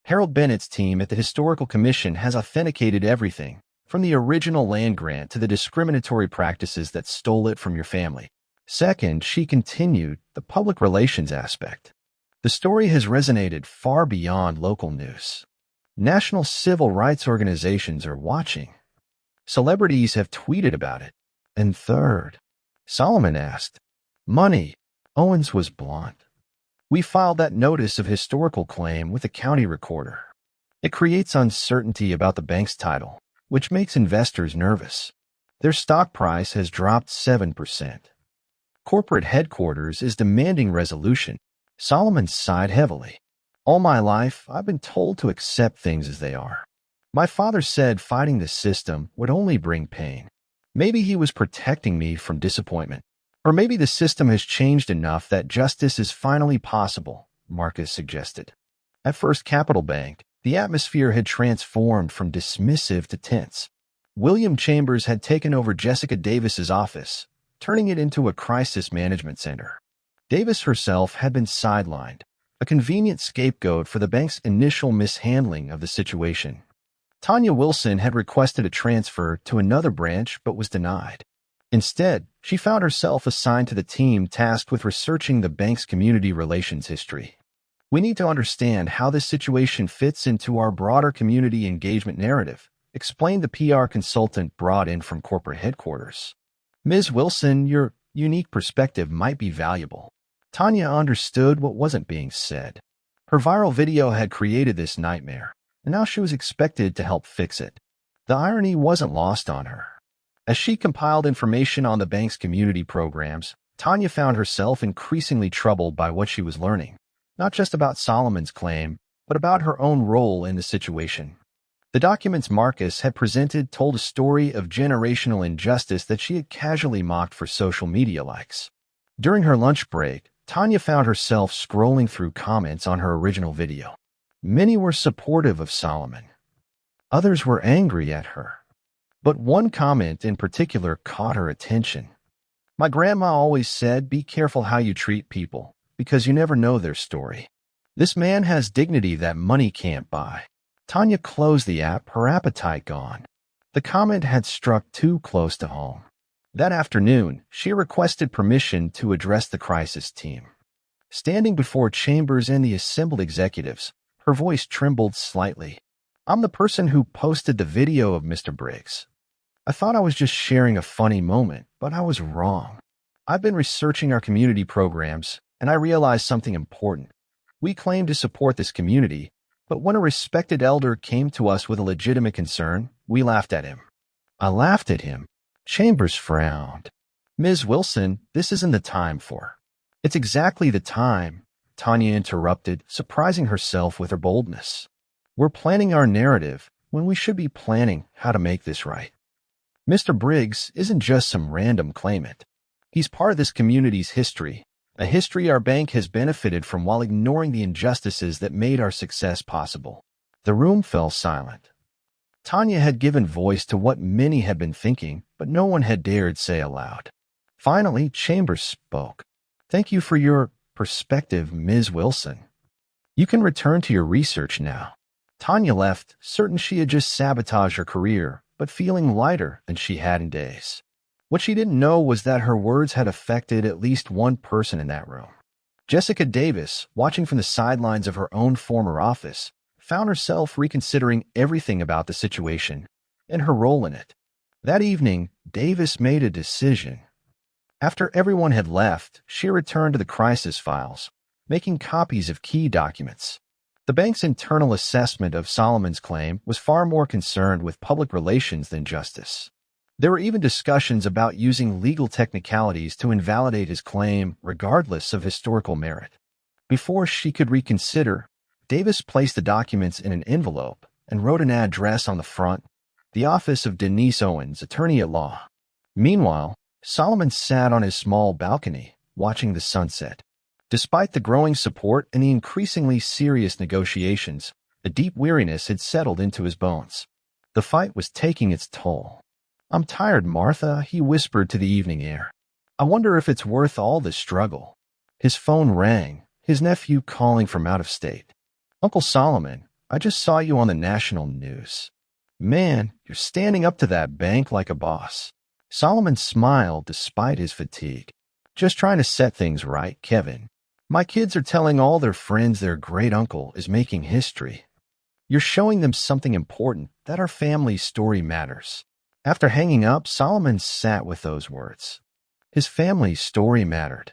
Harold Bennett's team at the Historical Commission has authenticated everything, from the original land grant to the discriminatory practices that stole it from your family. Second, she continued, the public relations aspect. The story has resonated far beyond local news. National civil rights organizations are watching. Celebrities have tweeted about it. And third, Solomon asked, "Money." Owens was blunt. "We filed that notice of historical claim with the county recorder. It creates uncertainty about the bank's title, which makes investors nervous. Their stock price has dropped 7%. Corporate headquarters is demanding resolution." Solomon sighed heavily. "All my life, I've been told to accept things as they are. My father said fighting the system would only bring pain. Maybe he was protecting me from disappointment. Or maybe the system has changed enough that justice is finally possible," Marcus suggested. At First Capital Bank, the atmosphere had transformed from dismissive to tense. William Chambers had taken over Jessica Davis's office, turning it into a crisis management center. Davis herself had been sidelined, a convenient scapegoat for the bank's initial mishandling of the situation. Tanya Wilson had requested a transfer to another branch but was denied. Instead, she found herself assigned to the team tasked with researching the bank's community relations history. We need to understand how this situation fits into our broader community engagement narrative, explained the PR consultant brought in from corporate headquarters. Ms. Wilson, your unique perspective might be valuable. Tanya understood what wasn't being said. Her viral video had created this nightmare, and now she was expected to help fix it. The irony wasn't lost on her. As she compiled information on the bank's community programs, Tanya found herself increasingly troubled by what she was learning, not just about Solomon's claim, but about her own role in the situation. The documents Marcus had presented told a story of generational injustice that she had casually mocked for social media likes. During her lunch break, Tanya found herself scrolling through comments on her original video. Many were supportive of Solomon. Others were angry at her. But one comment in particular caught her attention. My grandma always said, be careful how you treat people, because you never know their story. This man has dignity that money can't buy. Tanya closed the app, her appetite gone. The comment had struck too close to home. That afternoon, she requested permission to address the crisis team. Standing before Chambers and the assembled executives, her voice trembled slightly. I'm the person who posted the video of Mr. Briggs. I thought I was just sharing a funny moment, but I was wrong. I've been researching our community programs, and I realized something important. We claim to support this community, but when a respected elder came to us with a legitimate concern, we laughed at him. I laughed at him. Chambers frowned. Ms. Wilson, this isn't the time for. It's exactly the time, Tanya interrupted, surprising herself with her boldness. We're planning our narrative when we should be planning how to make this right. Mr. Briggs isn't just some random claimant. He's part of this community's history, a history our bank has benefited from while ignoring the injustices that made our success possible. The room fell silent. Tanya had given voice to what many had been thinking, but no one had dared say aloud. Finally, Chambers spoke. Thank you for your perspective, Ms. Wilson. You can return to your research now. Tanya left, certain she had just sabotaged her career, but feeling lighter than she had in days. What she didn't know was that her words had affected at least one person in that room. Jessica Davis, watching from the sidelines of her own former office, found herself reconsidering everything about the situation and her role in it. That evening, Davis made a decision. After everyone had left, she returned to the crisis files, making copies of key documents. The bank's internal assessment of Solomon's claim was far more concerned with public relations than justice. There were even discussions about using legal technicalities to invalidate his claim regardless of historical merit. Before she could reconsider, Davis placed the documents in an envelope and wrote an address on the front, the office of Denise Owens, attorney-at-law. Meanwhile, Solomon sat on his small balcony, watching the sunset. Despite the growing support and the increasingly serious negotiations, a deep weariness had settled into his bones. The fight was taking its toll. I'm tired, Martha, he whispered to the evening air. I wonder if it's worth all this struggle. His phone rang, his nephew calling from out of state. Uncle Solomon, I just saw you on the national news. Man, you're standing up to that bank like a boss. Solomon smiled despite his fatigue. Just trying to set things right, Kevin. My kids are telling all their friends their great uncle is making history. You're showing them something important, that our family's story matters. After hanging up, Solomon sat with those words. His family's story mattered.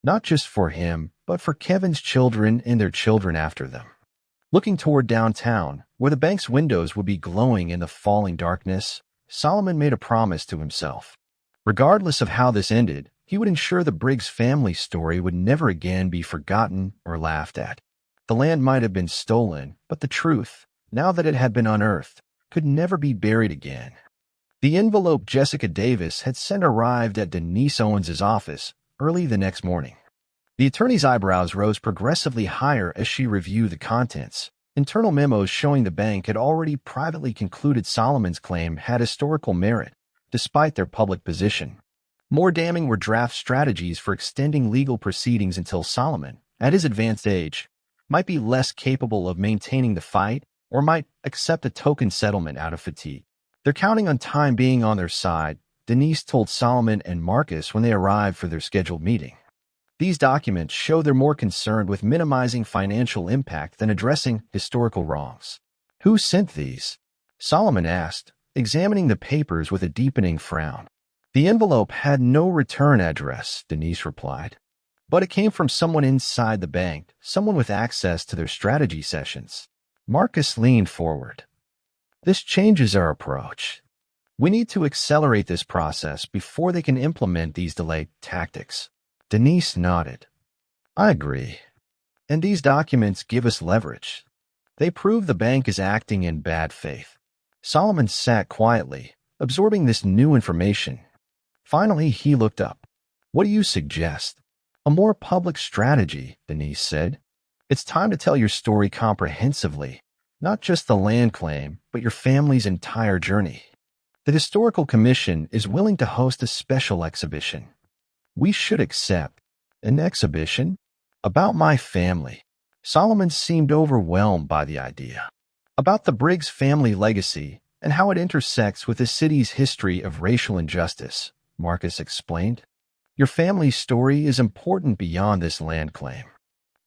Not just for him, but for Kevin's children and their children after them. Looking toward downtown, where the bank's windows would be glowing in the falling darkness, Solomon made a promise to himself. Regardless of how this ended, he would ensure the Briggs family story would never again be forgotten or laughed at. The land might have been stolen, but the truth, now that it had been unearthed, could never be buried again. The envelope Jessica Davis had sent arrived at Denise Owens's office early the next morning. The attorney's eyebrows rose progressively higher as she reviewed the contents. Internal memos showing the bank had already privately concluded Solomon's claim had historical merit, despite their public position. More damning were draft strategies for extending legal proceedings until Solomon, at his advanced age, might be less capable of maintaining the fight or might accept a token settlement out of fatigue. They're counting on time being on their side, Denise told Solomon and Marcus when they arrived for their scheduled meeting. These documents show they're more concerned with minimizing financial impact than addressing historical wrongs. Who sent these? Solomon asked, examining the papers with a deepening frown. The envelope had no return address, Denise replied. But it came from someone inside the bank, someone with access to their strategy sessions. Marcus leaned forward. This changes our approach. We need to accelerate this process before they can implement these delayed tactics. Denise nodded. I agree. And these documents give us leverage. They prove the bank is acting in bad faith. Solomon sat quietly, absorbing this new information. Finally, he looked up. What do you suggest? A more public strategy, Denise said. It's time to tell your story comprehensively, not just the land claim, but your family's entire journey. The Historical Commission is willing to host a special exhibition. We should accept an exhibition about my family. Solomon seemed overwhelmed by the idea. About the Briggs family legacy and how it intersects with the city's history of racial injustice, Marcus explained. Your family's story is important beyond this land claim.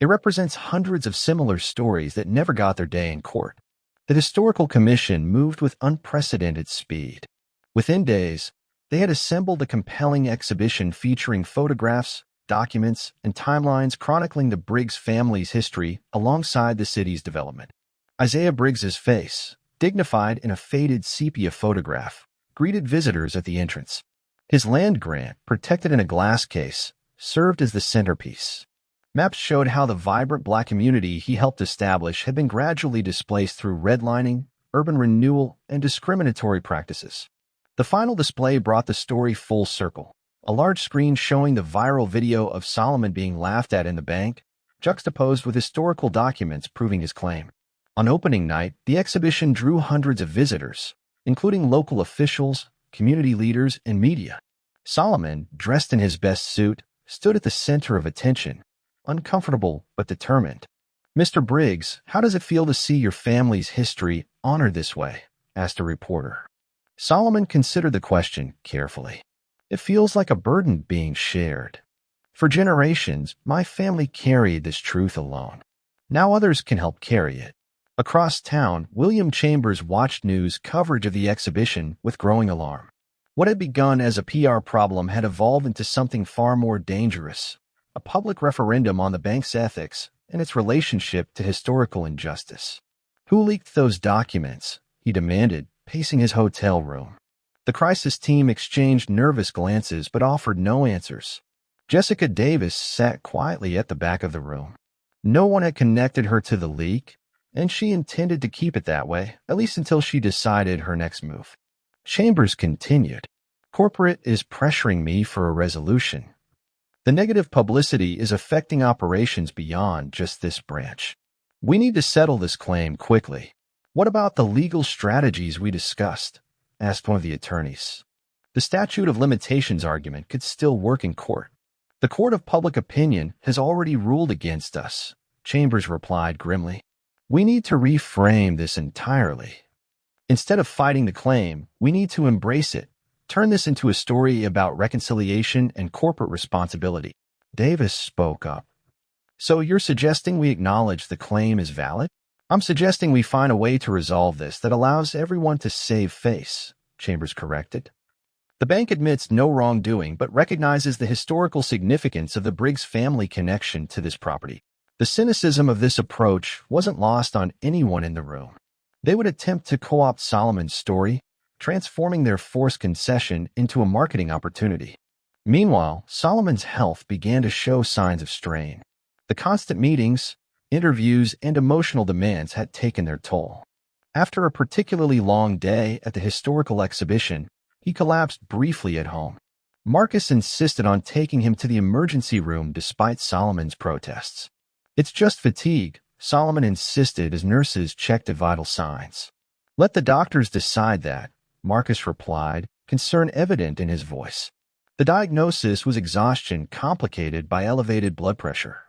It represents hundreds of similar stories that never got their day in court. The Historical Commission moved with unprecedented speed. Within days, they had assembled a compelling exhibition featuring photographs, documents, and timelines chronicling the Briggs family's history alongside the city's development. Isaiah Briggs's face, dignified in a faded sepia photograph, greeted visitors at the entrance. His land grant, protected in a glass case, served as the centerpiece. Maps showed how the vibrant Black community he helped establish had been gradually displaced through redlining, urban renewal, and discriminatory practices. The final display brought the story full circle. A large screen showing the viral video of Solomon being laughed at in the bank, juxtaposed with historical documents proving his claim. On opening night, the exhibition drew hundreds of visitors, including local officials, community leaders, and media. Solomon, dressed in his best suit, stood at the center of attention, uncomfortable but determined. Mr. Briggs, how does it feel to see your family's history honored this way? Asked a reporter. Solomon considered the question carefully. It feels like a burden being shared. For generations, my family carried this truth alone. Now others can help carry it. Across town, William Chambers watched news coverage of the exhibition with growing alarm. What had begun as a PR problem had evolved into something far more dangerous, a public referendum on the bank's ethics and its relationship to historical injustice. Who leaked those documents? He demanded, pacing his hotel room. The crisis team exchanged nervous glances but offered no answers. Jessica Davis sat quietly at the back of the room. No one had connected her to the leak, and she intended to keep it that way, at least until she decided her next move. Chambers continued. Corporate is pressuring me for a resolution. The negative publicity is affecting operations beyond just this branch. We need to settle this claim quickly. What about the legal strategies we discussed? Asked one of the attorneys. The statute of limitations argument could still work in court. The court of public opinion has already ruled against us, Chambers replied grimly. We need to reframe this entirely. Instead of fighting the claim, we need to embrace it. Turn this into a story about reconciliation and corporate responsibility. Davis spoke up. So you're suggesting we acknowledge the claim is valid? I'm suggesting we find a way to resolve this that allows everyone to save face, Chambers corrected. The bank admits no wrongdoing but recognizes the historical significance of the Briggs family connection to this property. The cynicism of this approach wasn't lost on anyone in the room. They would attempt to co-opt Solomon's story, transforming their forced concession into a marketing opportunity. Meanwhile, Solomon's health began to show signs of strain. The constant meetings, interviews, and emotional demands had taken their toll. After a particularly long day at the historical exhibition, he collapsed briefly at home. Marcus insisted on taking him to the emergency room despite Solomon's protests. It's just fatigue, Solomon insisted as nurses checked the vital signs. Let the doctors decide that, Marcus replied, concern evident in his voice. The diagnosis was exhaustion complicated by elevated blood pressure.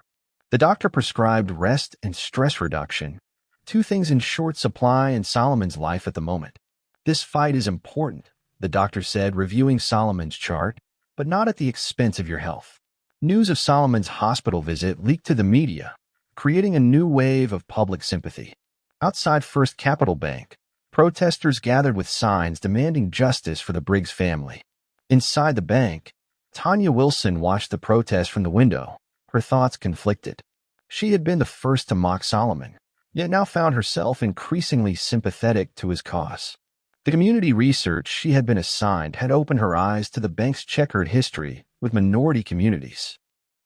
The doctor prescribed rest and stress reduction, two things in short supply in Solomon's life at the moment. This fight is important, the doctor said, reviewing Solomon's chart, but not at the expense of your health. News of Solomon's hospital visit leaked to the media, creating a new wave of public sympathy. Outside First Capital Bank, protesters gathered with signs demanding justice for the Briggs family. Inside the bank, Tanya Wilson watched the protest from the window, her thoughts conflicted. She had been the first to mock Solomon, yet now found herself increasingly sympathetic to his cause. The community research she had been assigned had opened her eyes to the bank's checkered history with minority communities.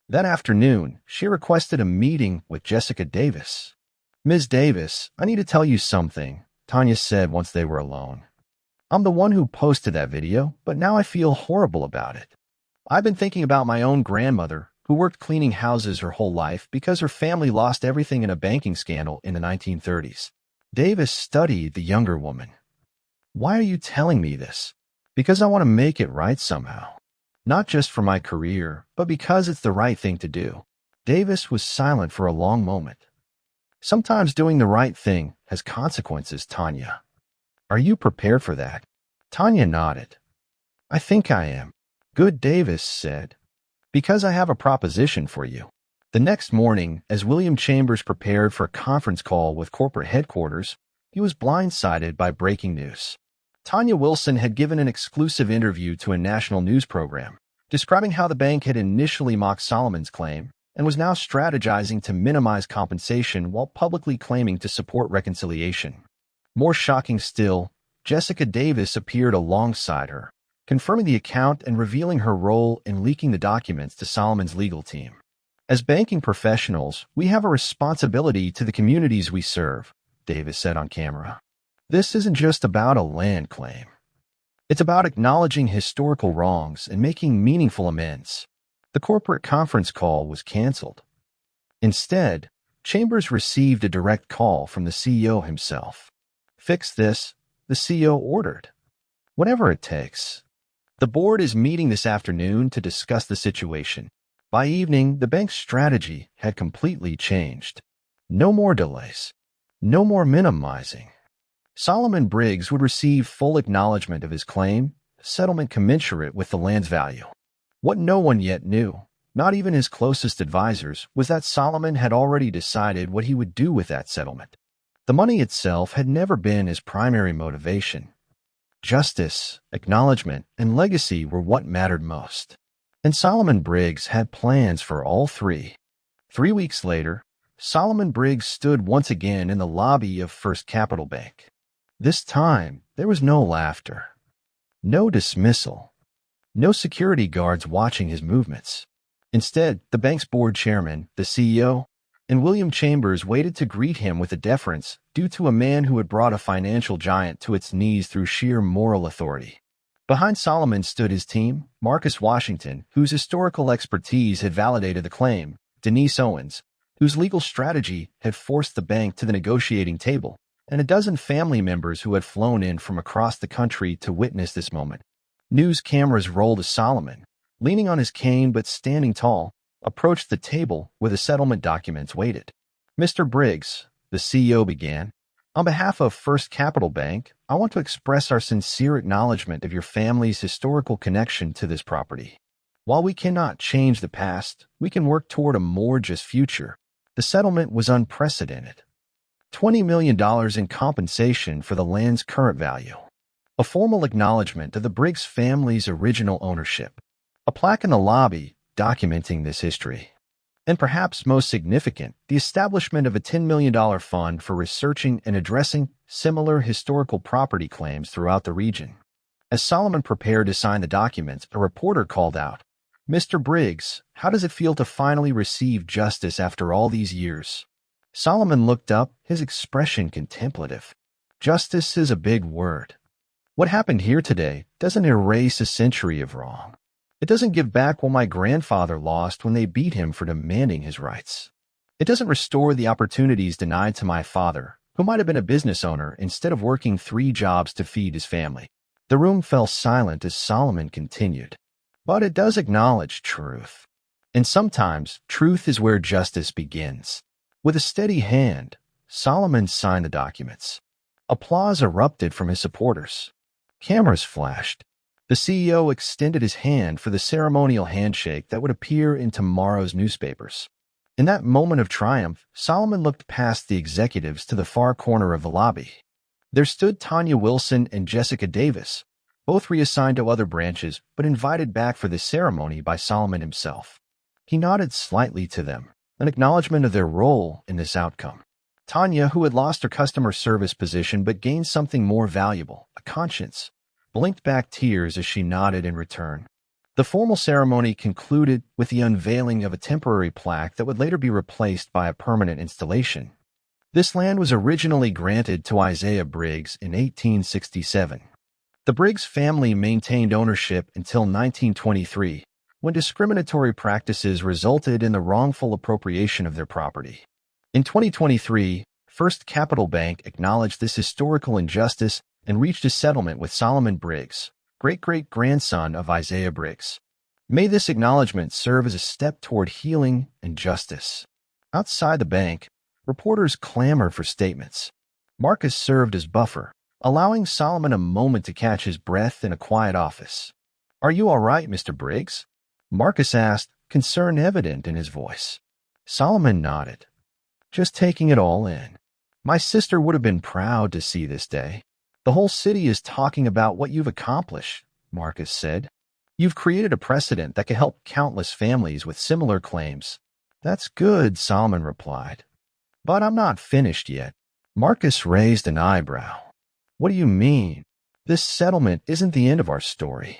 That afternoon, she requested a meeting with Jessica Davis. "Ms. Davis, I need to tell you something," Tanya said once they were alone. "I'm the one who posted that video, but now I feel horrible about it. I've been thinking about my own grandmother, who worked cleaning houses her whole life because her family lost everything in a banking scandal in the 1930s. Davis studied the younger woman. "Why are you telling me this?" "Because I want to make it right somehow. Not just for my career, but because it's the right thing to do." Davis was silent for a long moment. "Sometimes doing the right thing has consequences, Tanya. Are you prepared for that?" Tanya nodded. "I think I am." "Good," Davis said, "because I have a proposition for you." The next morning, as William Chambers prepared for a conference call with corporate headquarters, he was blindsided by breaking news. Tanya Wilson had given an exclusive interview to a national news program, describing how the bank had initially mocked Solomon's claim and was now strategizing to minimize compensation while publicly claiming to support reconciliation. More shocking still, Jessica Davis appeared alongside her, confirming the account and revealing her role in leaking the documents to Solomon's legal team. "As banking professionals, we have a responsibility to the communities we serve," Davis said on camera. "This isn't just about a land claim. It's about acknowledging historical wrongs and making meaningful amends." The corporate conference call was canceled. Instead, Chambers received a direct call from the CEO himself. "Fix this," the CEO ordered. "Whatever it takes." The board is meeting this afternoon to discuss the situation. By evening, the bank's strategy had completely changed. No more delays. No more minimizing. Solomon Briggs would receive full acknowledgement of his claim, settlement commensurate with the land's value. What no one yet knew, not even his closest advisors, was that Solomon had already decided what he would do with that settlement. The money itself had never been his primary motivation. Justice, acknowledgement, and legacy were what mattered most. And Solomon Briggs had plans for all three. 3 weeks later, Solomon Briggs stood once again in the lobby of First Capital Bank. This time, there was no laughter, no dismissal, no security guards watching his movements. Instead, the bank's board chairman, the CEO, and William Chambers waited to greet him with a deference due to a man who had brought a financial giant to its knees through sheer moral authority. Behind Solomon stood his team, Marcus Washington, whose historical expertise had validated the claim, Denise Owens, whose legal strategy had forced the bank to the negotiating table, and a dozen family members who had flown in from across the country to witness this moment. News cameras rolled as Solomon, leaning on his cane but standing tall, approached the table where the settlement documents waited. "Mr. Briggs," the CEO began, "on behalf of First Capital Bank, I want to express our sincere acknowledgement of your family's historical connection to this property. While we cannot change the past, we can work toward a more just future." The settlement was unprecedented. $20 million in compensation for the land's current value. A formal acknowledgement of the Briggs family's original ownership. A plaque in the lobby documenting this history. And perhaps most significant, the establishment of a $10 million fund for researching and addressing similar historical property claims throughout the region. As Solomon prepared to sign the documents, a reporter called out, "Mr. Briggs, how does it feel to finally receive justice after all these years?" Solomon looked up, his expression contemplative. "Justice is a big word. What happened here today doesn't erase a century of wrong. It doesn't give back what my grandfather lost when they beat him for demanding his rights. It doesn't restore the opportunities denied to my father, who might have been a business owner instead of working 3 jobs to feed his family." The room fell silent as Solomon continued. "But it does acknowledge truth. And sometimes, truth is where justice begins. With a steady hand, Solomon signed the documents. Applause erupted from his supporters. Cameras flashed. The CEO extended his hand for the ceremonial handshake that would appear in tomorrow's newspapers. In that moment of triumph, Solomon looked past the executives to the far corner of the lobby. There stood Tanya Wilson and Jessica Davis, both reassigned to other branches but invited back for the ceremony by Solomon himself. He nodded slightly to them, an acknowledgement of their role in this outcome. Tanya, who had lost her customer service position but gained something more valuable, a conscience, blinked back tears as she nodded in return. The formal ceremony concluded with the unveiling of a temporary plaque that would later be replaced by a permanent installation. This land was originally granted to Isaiah Briggs in 1867. The Briggs family maintained ownership until 1923, when discriminatory practices resulted in the wrongful appropriation of their property. In 2023, First Capital Bank acknowledged this historical injustice and reached a settlement with Solomon Briggs, great-great-grandson of Isaiah Briggs. May this acknowledgement serve as a step toward healing and justice. Outside the bank, reporters clamored for statements. Marcus served as buffer, allowing Solomon a moment to catch his breath in a quiet office. "Are you all right, Mr. Briggs?" Marcus asked, concern evident in his voice. Solomon nodded. "Just taking it all in. My sister would have been proud to see this day." "The whole city is talking about what you've accomplished," Marcus said. "You've created a precedent that can help countless families with similar claims." "That's good," Solomon replied. "But I'm not finished yet." Marcus raised an eyebrow. "What do you mean? This settlement isn't the end of our story.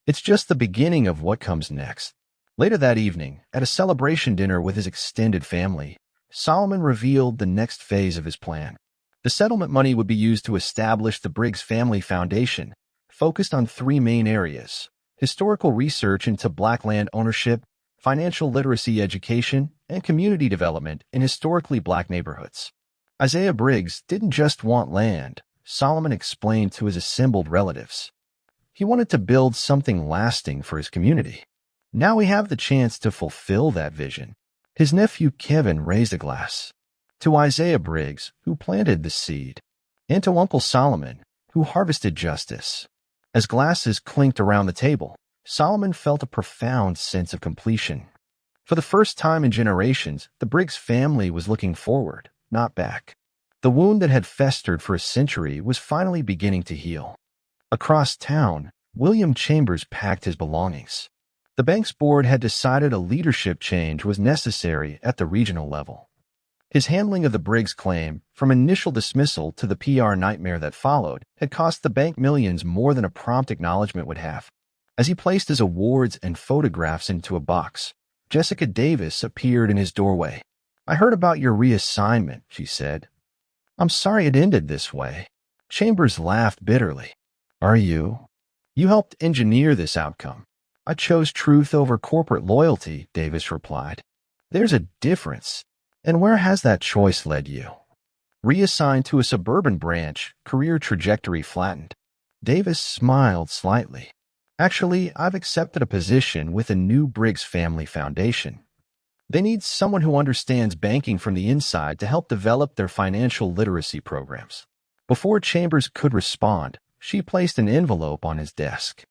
It's just the beginning of what comes next." Later that evening, at a celebration dinner with his extended family, Solomon revealed the next phase of his plan. The settlement money would be used to establish the Briggs Family Foundation, focused on three main areas: historical research into Black land ownership, financial literacy education, and community development in historically Black neighborhoods. Isaiah Briggs didn't just want land, Solomon explained to his assembled relatives. He wanted to build something lasting for his community. Now we have the chance to fulfill that vision. His nephew Kevin raised a glass. To Isaiah Briggs, who planted the seed, and to Uncle Solomon, who harvested justice. As glasses clinked around the table, Solomon felt a profound sense of completion. For the first time in generations, the Briggs family was looking forward, not back. The wound that had festered for a century was finally beginning to heal. Across town, William Chambers packed his belongings. The bank's board had decided a leadership change was necessary at the regional level. His handling of the Briggs claim, from initial dismissal to the PR nightmare that followed, had cost the bank millions more than a prompt acknowledgement would have. As he placed his awards and photographs into a box, Jessica Davis appeared in his doorway. "I heard about your reassignment," she said. "I'm sorry it ended this way." Chambers laughed bitterly. "Are you? You helped engineer this outcome." "I chose truth over corporate loyalty," Davis replied. "There's a difference. And where has that choice led you?" Reassigned to a suburban branch, career trajectory flattened. Davis smiled slightly. "Actually, I've accepted a position with a new Briggs Family Foundation. They need someone who understands banking from the inside to help develop their financial literacy programs." Before Chambers could respond, she placed an envelope on his desk.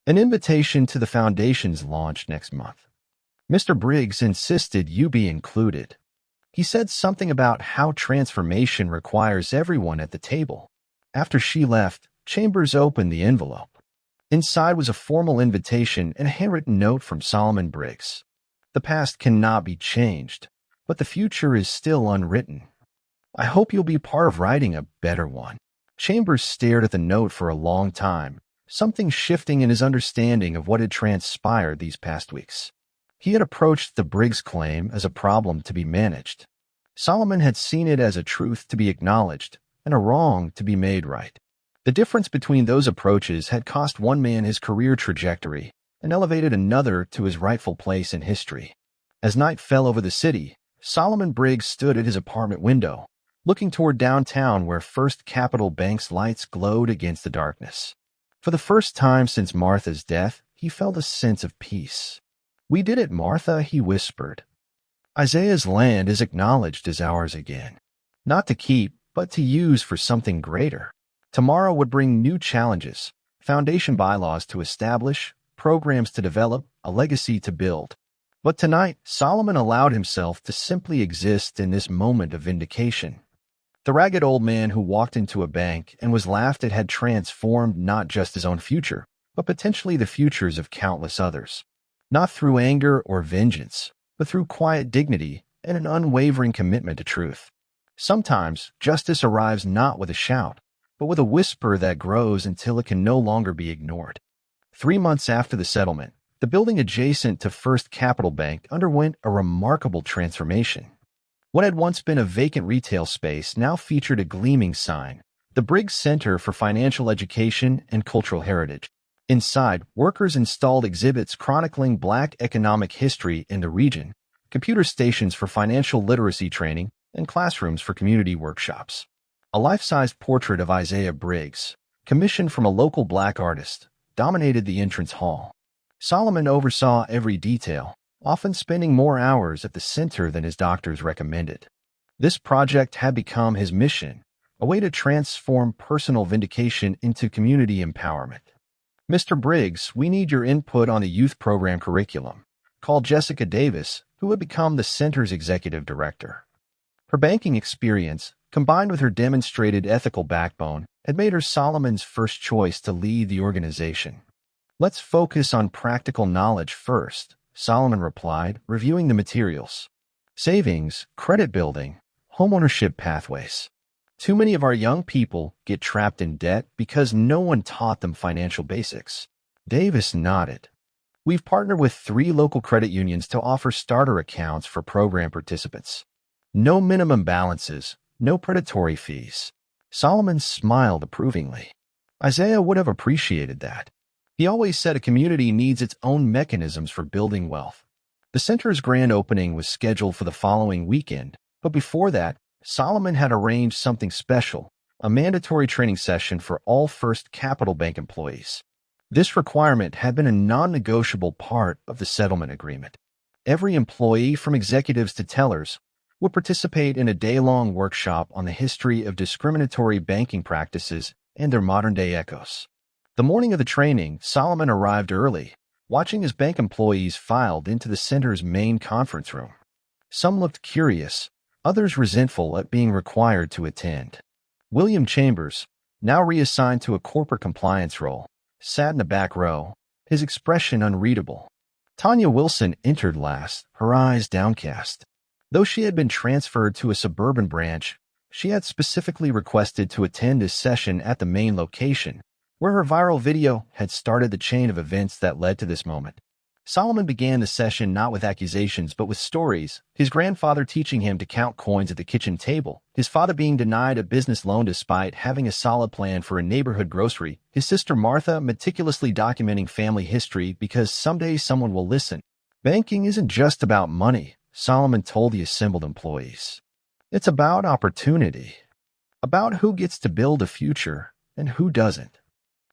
"An invitation to the foundation's launch next month. Mr. Briggs insisted you be included. He said something about how transformation requires everyone at the table." After she left, Chambers opened the envelope. Inside was a formal invitation and a handwritten note from Solomon Briggs. "The past cannot be changed, but the future is still unwritten. I hope you'll be part of writing a better one." Chambers stared at the note for a long time, something shifting in his understanding of what had transpired these past weeks. He had approached the Briggs claim as a problem to be managed. Solomon had seen it as a truth to be acknowledged and a wrong to be made right. The difference between those approaches had cost one man his career trajectory and elevated another to his rightful place in history. As night fell over the city, Solomon Briggs stood at his apartment window, looking toward downtown where First Capital Bank's lights glowed against the darkness. For the first time since Martha's death, he felt a sense of peace. "We did it, Martha," he whispered. "Isaiah's land is acknowledged as ours again. Not to keep, but to use for something greater. Tomorrow would bring new challenges, foundation bylaws to establish, programs to develop, a legacy to build. But tonight, Solomon allowed himself to simply exist in this moment of vindication. The ragged old man who walked into a bank and was laughed at had transformed not just his own future, but potentially the futures of countless others. Not through anger or vengeance, but through quiet dignity and an unwavering commitment to truth. Sometimes, justice arrives not with a shout, but with a whisper that grows until it can no longer be ignored. 3 months after the settlement, the building adjacent to First Capital Bank underwent a remarkable transformation. What had once been a vacant retail space now featured a gleaming sign, the Briggs Center for Financial Education and Cultural Heritage. Inside, workers installed exhibits chronicling Black economic history in the region, computer stations for financial literacy training, and classrooms for community workshops. A life-size portrait of Isaiah Briggs, commissioned from a local Black artist, dominated the entrance hall. Solomon oversaw every detail, often spending more hours at the center than his doctors recommended. This project had become his mission, a way to transform personal vindication into community empowerment. "Mr. Briggs, we need your input on the youth program curriculum," called Jessica Davis, who had become the center's executive director. Her banking experience, combined with her demonstrated ethical backbone, had made her Solomon's first choice to lead the organization. "Let's focus on practical knowledge first," Solomon replied, reviewing the materials. "Savings, credit building, homeownership pathways. Too many of our young people get trapped in debt because no one taught them financial basics." Davis nodded. "We've partnered with 3 local credit unions to offer starter accounts for program participants. No minimum balances, no predatory fees." Solomon smiled approvingly. Isaiah would have appreciated that. He always said a community needs its own mechanisms for building wealth. The center's grand opening was scheduled for the following weekend, but before that, Solomon had arranged something special, a mandatory training session for all First Capital Bank employees. This requirement had been a non-negotiable part of the settlement agreement. Every employee, from executives to tellers, would participate in a day-long workshop on the history of discriminatory banking practices and their modern-day echoes. The morning of the training, Solomon arrived early, watching as bank employees filed into the center's main conference room. Some looked curious, others resentful at being required to attend. William Chambers, now reassigned to a corporate compliance role, sat in the back row, his expression unreadable. Tanya Wilson entered last, her eyes downcast. Though she had been transferred to a suburban branch, she had specifically requested to attend a session at the main location, where her viral video had started the chain of events that led to this moment. Solomon began the session not with accusations but with stories, his grandfather teaching him to count coins at the kitchen table, his father being denied a business loan despite having a solid plan for a neighborhood grocery, his sister Martha meticulously documenting family history because someday someone will listen. "Banking isn't just about money," Solomon told the assembled employees. "It's about opportunity, about who gets to build a future and who doesn't.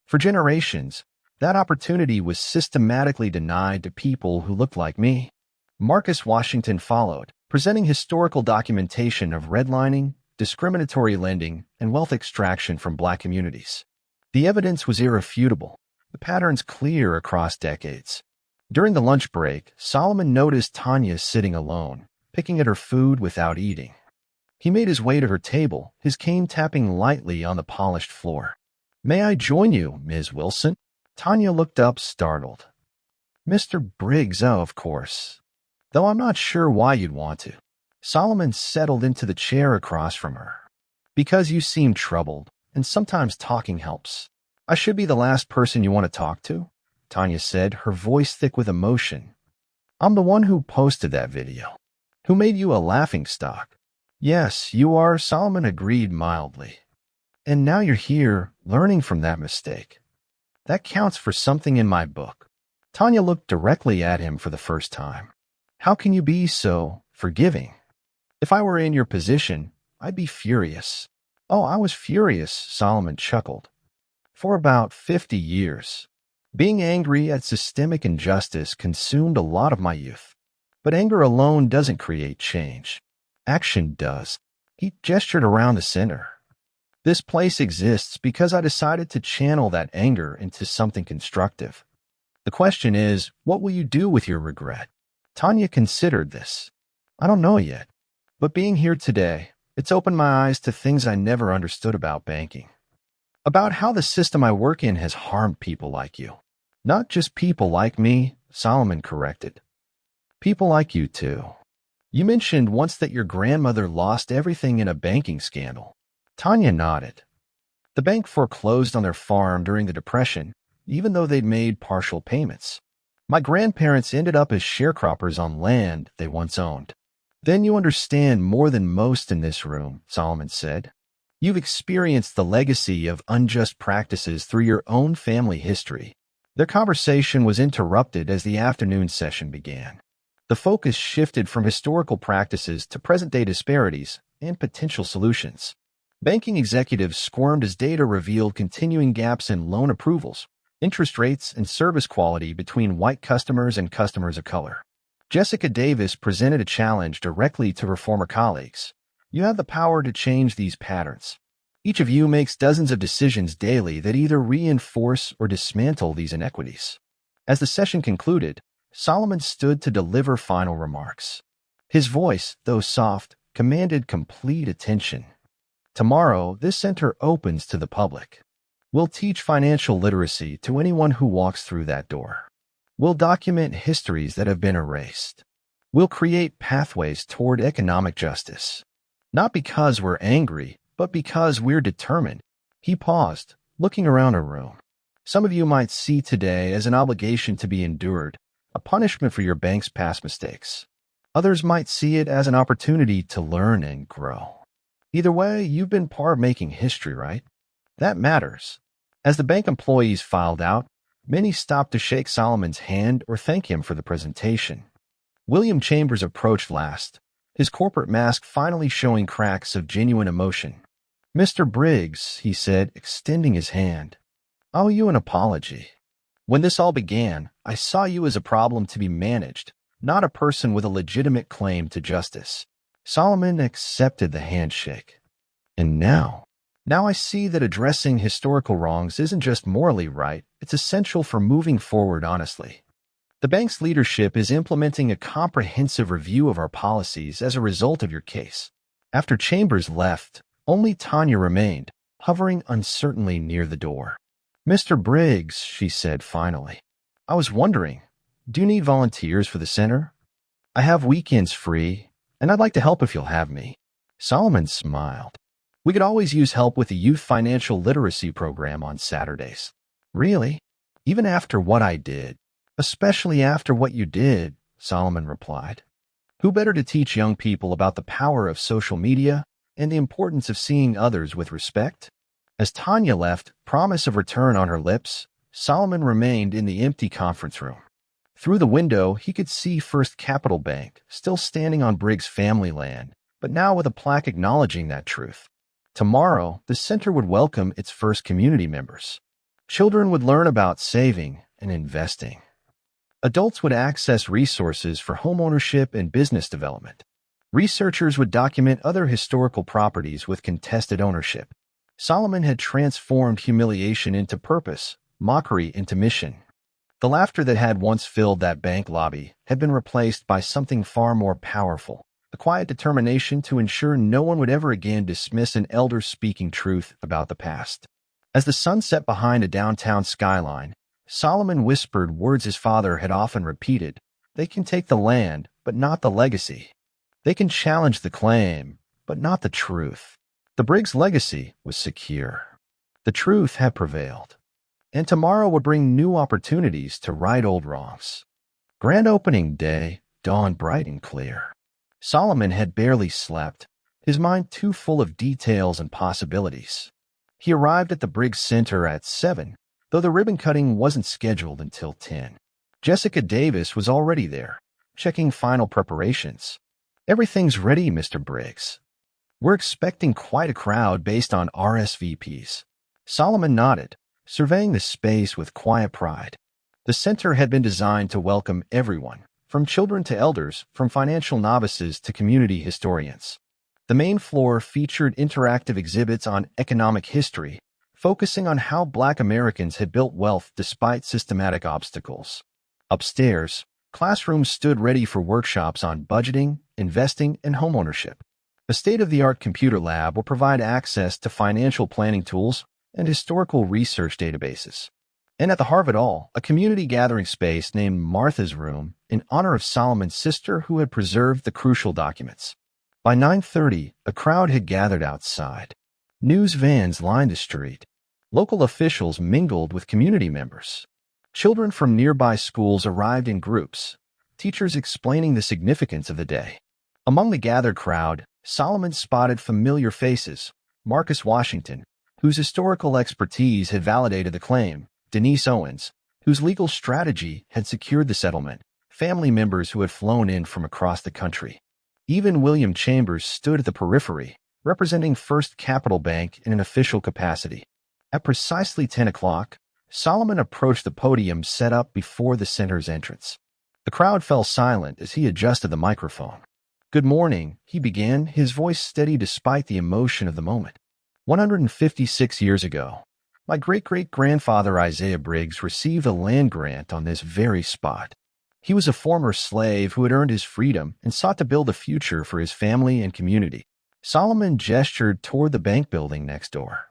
For generations, that opportunity was systematically denied to people who looked like me." Marcus Washington followed, presenting historical documentation of redlining, discriminatory lending, and wealth extraction from Black communities. The evidence was irrefutable, the patterns clear across decades. During the lunch break, Solomon noticed Tanya sitting alone, picking at her food without eating. He made his way to her table, his cane tapping lightly on the polished floor. "May I join you, Ms. Wilson?" Tanya looked up, startled. "Mr. Briggs, oh, of course. Though I'm not sure why you'd want to." Solomon settled into the chair across from her. "Because you seem troubled, and sometimes talking helps. I should be the last person you want to talk to," Tanya said, her voice thick with emotion. "I'm the one who posted that video, who made you a laughingstock." "Yes, you are," Solomon agreed mildly. "And now you're here, learning from that mistake. That counts for something in my book." Tanya looked directly at him for the first time. "How can you be so forgiving? If I were in your position, I'd be furious." "Oh, I was furious," Solomon chuckled. "For about 50 years. Being angry at systemic injustice consumed a lot of my youth. But anger alone doesn't create change. Action does. He gestured around the center. This place exists because I decided to channel that anger into something constructive. The question is, what will you do with your regret? Tanya considered this. I don't know yet. But being here today, it's opened my eyes to things I never understood about banking. About how the system I work in has harmed people like you. Not just people like me, Solomon corrected. People like you too. You mentioned once that your grandmother lost everything in a banking scandal. Tanya nodded. The bank foreclosed on their farm during the Depression, even though they'd made partial payments. My grandparents ended up as sharecroppers on land they once owned. Then you understand more than most in this room, Solomon said. You've experienced the legacy of unjust practices through your own family history. Their conversation was interrupted as the afternoon session began. The focus shifted from historical practices to present-day disparities and potential solutions. Banking executives squirmed as data revealed continuing gaps in loan approvals, interest rates, and service quality between white customers and customers of color. Jessica Davis presented a challenge directly to her former colleagues. You have the power to change these patterns. Each of you makes dozens of decisions daily that either reinforce or dismantle these inequities. As the session concluded, Solomon stood to deliver final remarks. His voice, though soft, commanded complete attention. Tomorrow, this center opens to the public. We'll teach financial literacy to anyone who walks through that door. We'll document histories that have been erased. We'll create pathways toward economic justice. Not because we're angry, but because we're determined. He paused, looking around a room. Some of you might see today as an obligation to be endured, a punishment for your bank's past mistakes. Others might see it as an opportunity to learn and grow. Either way, you've been part of making history, right? That matters. As the bank employees filed out, many stopped to shake Solomon's hand or thank him for the presentation. William Chambers approached last, his corporate mask finally showing cracks of genuine emotion. Mr. Briggs, he said, extending his hand. I owe you an apology. When this all began, I saw you as a problem to be managed, not a person with a legitimate claim to justice. Solomon accepted the handshake. And now I see that addressing historical wrongs isn't just morally right, it's essential for moving forward honestly. The bank's leadership is implementing a comprehensive review of our policies as a result of your case. After Chambers left, only Tanya remained, hovering uncertainly near the door. Mr. Briggs, she said finally, I was wondering, do you need volunteers for the center? I have weekends free, and I'd like to help if you'll have me. Solomon smiled. We could always use help with the youth financial literacy program on Saturdays. Really? Even after what I did? Especially after what you did, Solomon replied. Who better to teach young people about the power of social media and the importance of seeing others with respect? As Tanya left, promise of return on her lips, Solomon remained in the empty conference room. Through the window, he could see First Capital Bank, still standing on Briggs' family land, but now with a plaque acknowledging that truth. Tomorrow, the center would welcome its first community members. Children would learn about saving and investing. Adults would access resources for homeownership and business development. Researchers would document other historical properties with contested ownership. Solomon had transformed humiliation into purpose, mockery into mission. The laughter that had once filled that bank lobby had been replaced by something far more powerful, the quiet determination to ensure no one would ever again dismiss an elder speaking truth about the past. As the sun set behind a downtown skyline, Solomon whispered words his father had often repeated. They can take the land, but not the legacy. They can challenge the claim, but not the truth. The Briggs legacy was secure. The truth had prevailed. And tomorrow would bring new opportunities to right old wrongs. Grand opening day dawned bright and clear. Solomon had barely slept, his mind too full of details and possibilities. He arrived at the Briggs Center at 7, though the ribbon cutting wasn't scheduled until 10. Jessica Davis was already there, checking final preparations. Everything's ready, Mr. Briggs. We're expecting quite a crowd based on RSVPs. Solomon nodded, surveying the space with quiet pride. The center had been designed to welcome everyone, from children to elders, from financial novices to community historians. The main floor featured interactive exhibits on economic history, focusing on how Black Americans had built wealth despite systematic obstacles. Upstairs, classrooms stood ready for workshops on budgeting, investing, and homeownership. A state-of-the-art computer lab will provide access to financial planning tools and historical research databases. And at the heart of it all, a community gathering space named Martha's Room in honor of Solomon's sister who had preserved the crucial documents. By 9:30, a crowd had gathered outside. News vans lined the street. Local officials mingled with community members. Children from nearby schools arrived in groups, teachers explaining the significance of the day. Among the gathered crowd, Solomon spotted familiar faces: Marcus Washington, whose historical expertise had validated the claim; Denise Owens, whose legal strategy had secured the settlement; family members who had flown in from across the country. Even William Chambers stood at the periphery, representing First Capital Bank in an official capacity. At precisely 10 o'clock, Solomon approached the podium set up before the center's entrance. The crowd fell silent as he adjusted the microphone. "Good morning," he began, his voice steady despite the emotion of the moment. 156 years ago, my great-great-grandfather Isaiah Briggs received a land grant on this very spot. He was a former slave who had earned his freedom and sought to build a future for his family and community. Solomon gestured toward the bank building next door.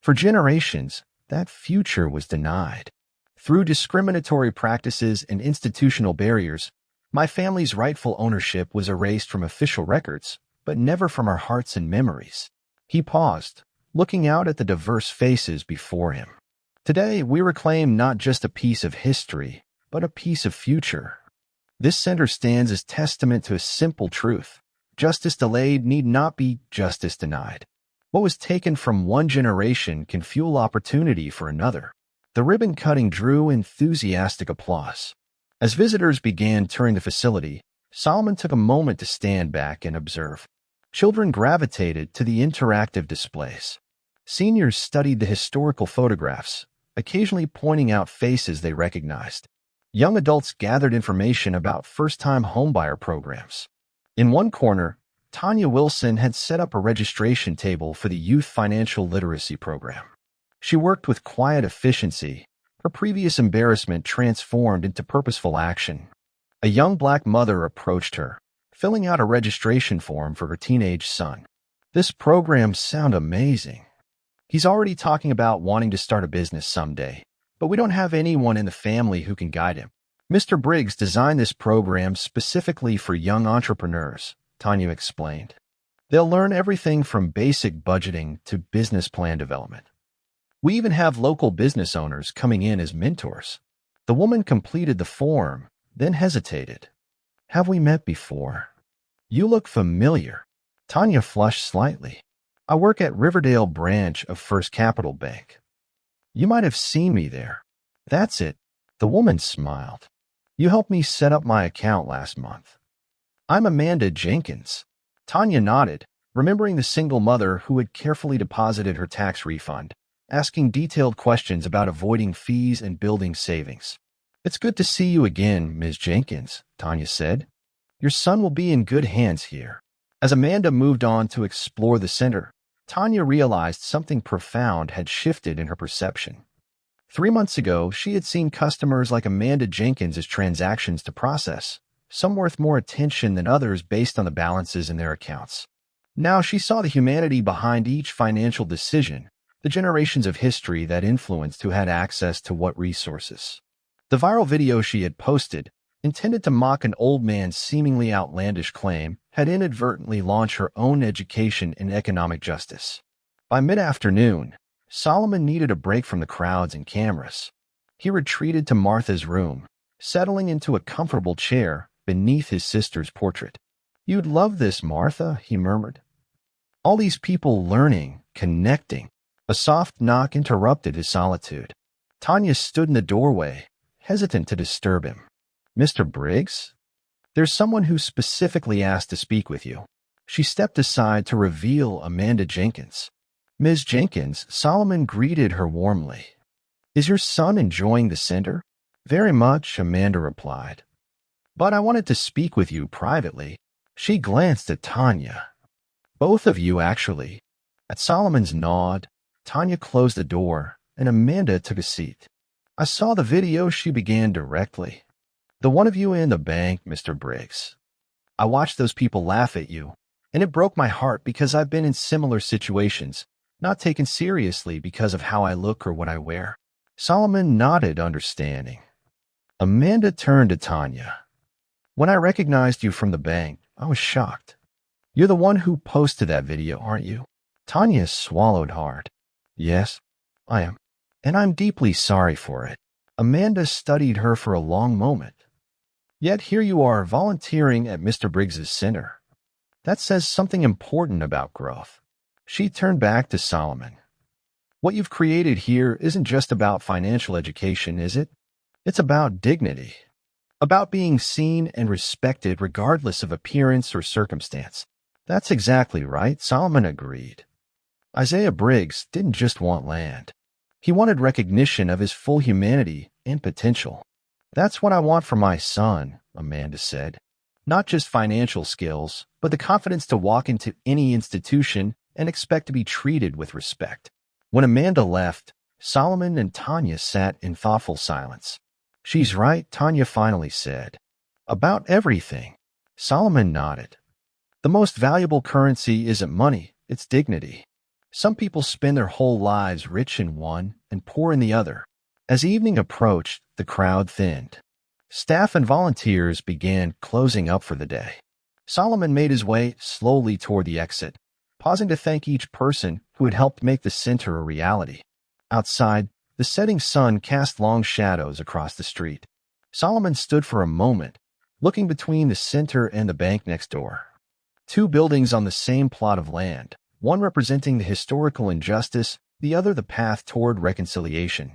For generations, that future was denied. Through discriminatory practices and institutional barriers, my family's rightful ownership was erased from official records, but never from our hearts and memories. He paused, looking out at the diverse faces before him. Today, we reclaim not just a piece of history, but a piece of future. This center stands as testament to a simple truth: justice delayed need not be justice denied. What was taken from one generation can fuel opportunity for another. The ribbon cutting drew enthusiastic applause. As visitors began touring the facility, Solomon took a moment to stand back and observe. Children gravitated to the interactive displays. Seniors studied the historical photographs, occasionally pointing out faces they recognized. Young adults gathered information about first-time homebuyer programs. In one corner, Tanya Wilson had set up a registration table for the Youth Financial Literacy Program. She worked with quiet efficiency, her previous embarrassment transformed into purposeful action. A young Black mother approached her, filling out a registration form for her teenage son. "This program sounds amazing. He's already talking about wanting to start a business someday, but we don't have anyone in the family who can guide him. Mr. Briggs designed this program specifically for young entrepreneurs," Tanya explained. "They'll learn everything from basic budgeting to business plan development. We even have local business owners coming in as mentors." The woman completed the form, then hesitated. "Have we met before? You look familiar." Tanya flushed slightly. "I work at Riverdale branch of First Capital Bank. You might have seen me there." "That's it." The woman smiled. "You helped me set up my account last month." "I'm Amanda Jenkins." Tanya nodded, remembering the single mother who had carefully deposited her tax refund, asking detailed questions about avoiding fees and building savings. "It's good to see you again, Ms. Jenkins," Tanya said. "Your son will be in good hands here." As Amanda moved on to explore the center, Tanya realized something profound had shifted in her perception. 3 months ago, she had seen customers like Amanda Jenkins as transactions to process, some worth more attention than others based on the balances in their accounts. Now she saw the humanity behind each financial decision, the generations of history that influenced who had access to what resources. The viral video she had posted, intended to mock an old man's seemingly outlandish claim, had inadvertently launched her own education in economic justice. By mid-afternoon, Solomon needed a break from the crowds and cameras. He retreated to Martha's room, settling into a comfortable chair beneath his sister's portrait. "You'd love this, Martha," he murmured. "All these people learning, connecting." A soft knock interrupted his solitude. Tanya stood in the doorway, hesitant to disturb him. "Mr. Briggs? There's someone who specifically asked to speak with you." She stepped aside to reveal Amanda Jenkins. "Ms. Jenkins," Solomon greeted her warmly. "Is your son enjoying the center?" Very much, Amanda replied. But I wanted to speak with you privately. She glanced at Tanya. Both of you, actually. At Solomon's nod, Tanya closed the door, and Amanda took a seat. I saw the video, she began directly. The one of you in the bank, Mr. Briggs. I watched those people laugh at you, and it broke my heart because I've been in similar situations, not taken seriously because of how I look or what I wear. Solomon nodded, understanding. Amanda turned to Tanya. When I recognized you from the bank, I was shocked. You're the one who posted that video, aren't you? Tanya swallowed hard. Yes, I am. And I'm deeply sorry for it. Amanda studied her for a long moment. Yet here you are volunteering at Mr. Briggs's center. That says something important about growth. She turned back to Solomon. What you've created here isn't just about financial education, is it? It's about dignity. About being seen and respected regardless of appearance or circumstance. That's exactly right, Solomon agreed. Isaiah Briggs didn't just want land. He wanted recognition of his full humanity and potential. That's what I want for my son, Amanda said. Not just financial skills, but the confidence to walk into any institution and expect to be treated with respect. When Amanda left, Solomon and Tanya sat in thoughtful silence. She's right, Tanya finally said. About everything. Solomon nodded. The most valuable currency isn't money, it's dignity. Some people spend their whole lives rich in one and poor in the other. As evening approached, the crowd thinned. Staff and volunteers began closing up for the day. Solomon made his way slowly toward the exit, pausing to thank each person who had helped make the center a reality. Outside, the setting sun cast long shadows across the street. Solomon stood for a moment, looking between the center and the bank next door. Two buildings on the same plot of land, one representing the historical injustice, the other the path toward reconciliation.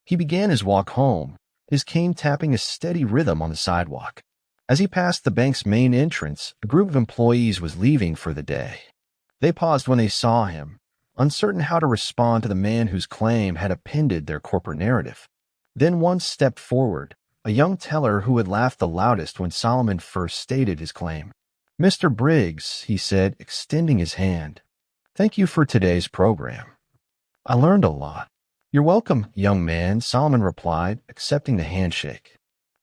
He began his walk home, his cane tapping a steady rhythm on the sidewalk. As he passed the bank's main entrance, a group of employees was leaving for the day. They paused when they saw him, uncertain how to respond to the man whose claim had appended their corporate narrative. Then one stepped forward, a young teller who had laughed the loudest when Solomon first stated his claim. Mr. Briggs, he said, extending his hand. Thank you for today's program. I learned a lot. You're welcome, young man, Solomon replied, accepting the handshake.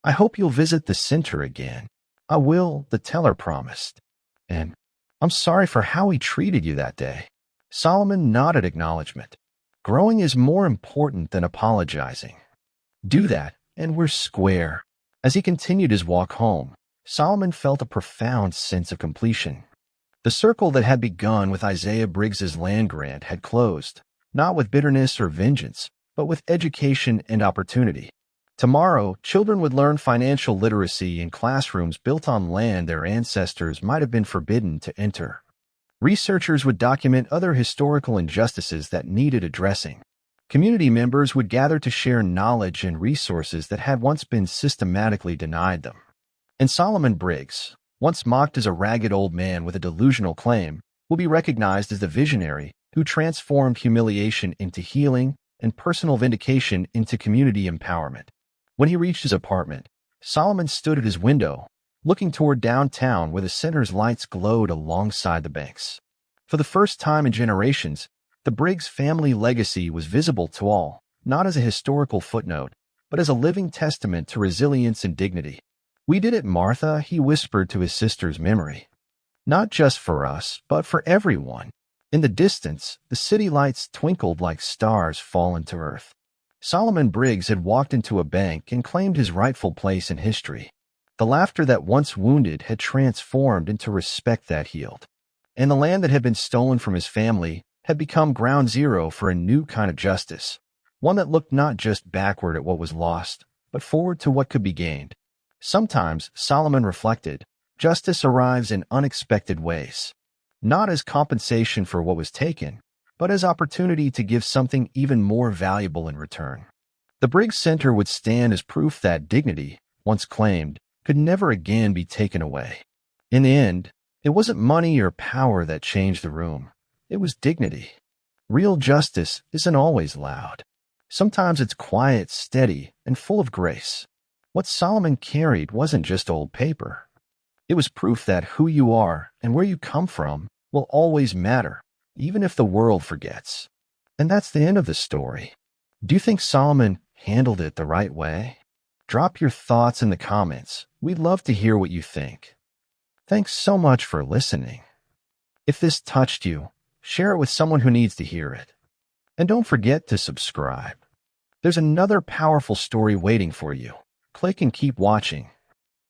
I hope you'll visit the center again. I will, the teller promised. And I'm sorry for how he treated you that day. Solomon nodded acknowledgement. Growing is more important than apologizing. Do that, and we're square. As he continued his walk home, Solomon felt a profound sense of completion. The circle that had begun with Isaiah Briggs's land grant had closed, not with bitterness or vengeance, but with education and opportunity. Tomorrow, children would learn financial literacy in classrooms built on land their ancestors might have been forbidden to enter. Researchers would document other historical injustices that needed addressing. Community members would gather to share knowledge and resources that had once been systematically denied them. And Solomon Briggs, once mocked as a ragged old man with a delusional claim, will be recognized as the visionary who transformed humiliation into healing and personal vindication into community empowerment. When he reached his apartment, Solomon stood at his window, looking toward downtown where the center's lights glowed alongside the banks. For the first time in generations, the Briggs family legacy was visible to all, not as a historical footnote, but as a living testament to resilience and dignity. We did it, Martha, he whispered to his sister's memory. Not just for us, but for everyone. In the distance, the city lights twinkled like stars fallen to earth. Solomon Briggs had walked into a bank and claimed his rightful place in history. The laughter that once wounded had transformed into respect that healed. And the land that had been stolen from his family had become ground zero for a new kind of justice, one that looked not just backward at what was lost, but forward to what could be gained. Sometimes, Solomon reflected, justice arrives in unexpected ways. Not as compensation for what was taken, but as opportunity to give something even more valuable in return. The Briggs Center would stand as proof that dignity, once claimed, could never again be taken away. In the end, it wasn't money or power that changed the room. It was dignity. Real justice isn't always loud. Sometimes it's quiet, steady, and full of grace. What Solomon carried wasn't just old paper. It was proof that who you are and where you come from will always matter, even if the world forgets. And that's the end of the story. Do you think Solomon handled it the right way? Drop your thoughts in the comments. We'd love to hear what you think. Thanks so much for listening. If this touched you, share it with someone who needs to hear it. And don't forget to subscribe. There's another powerful story waiting for you. Click and keep watching.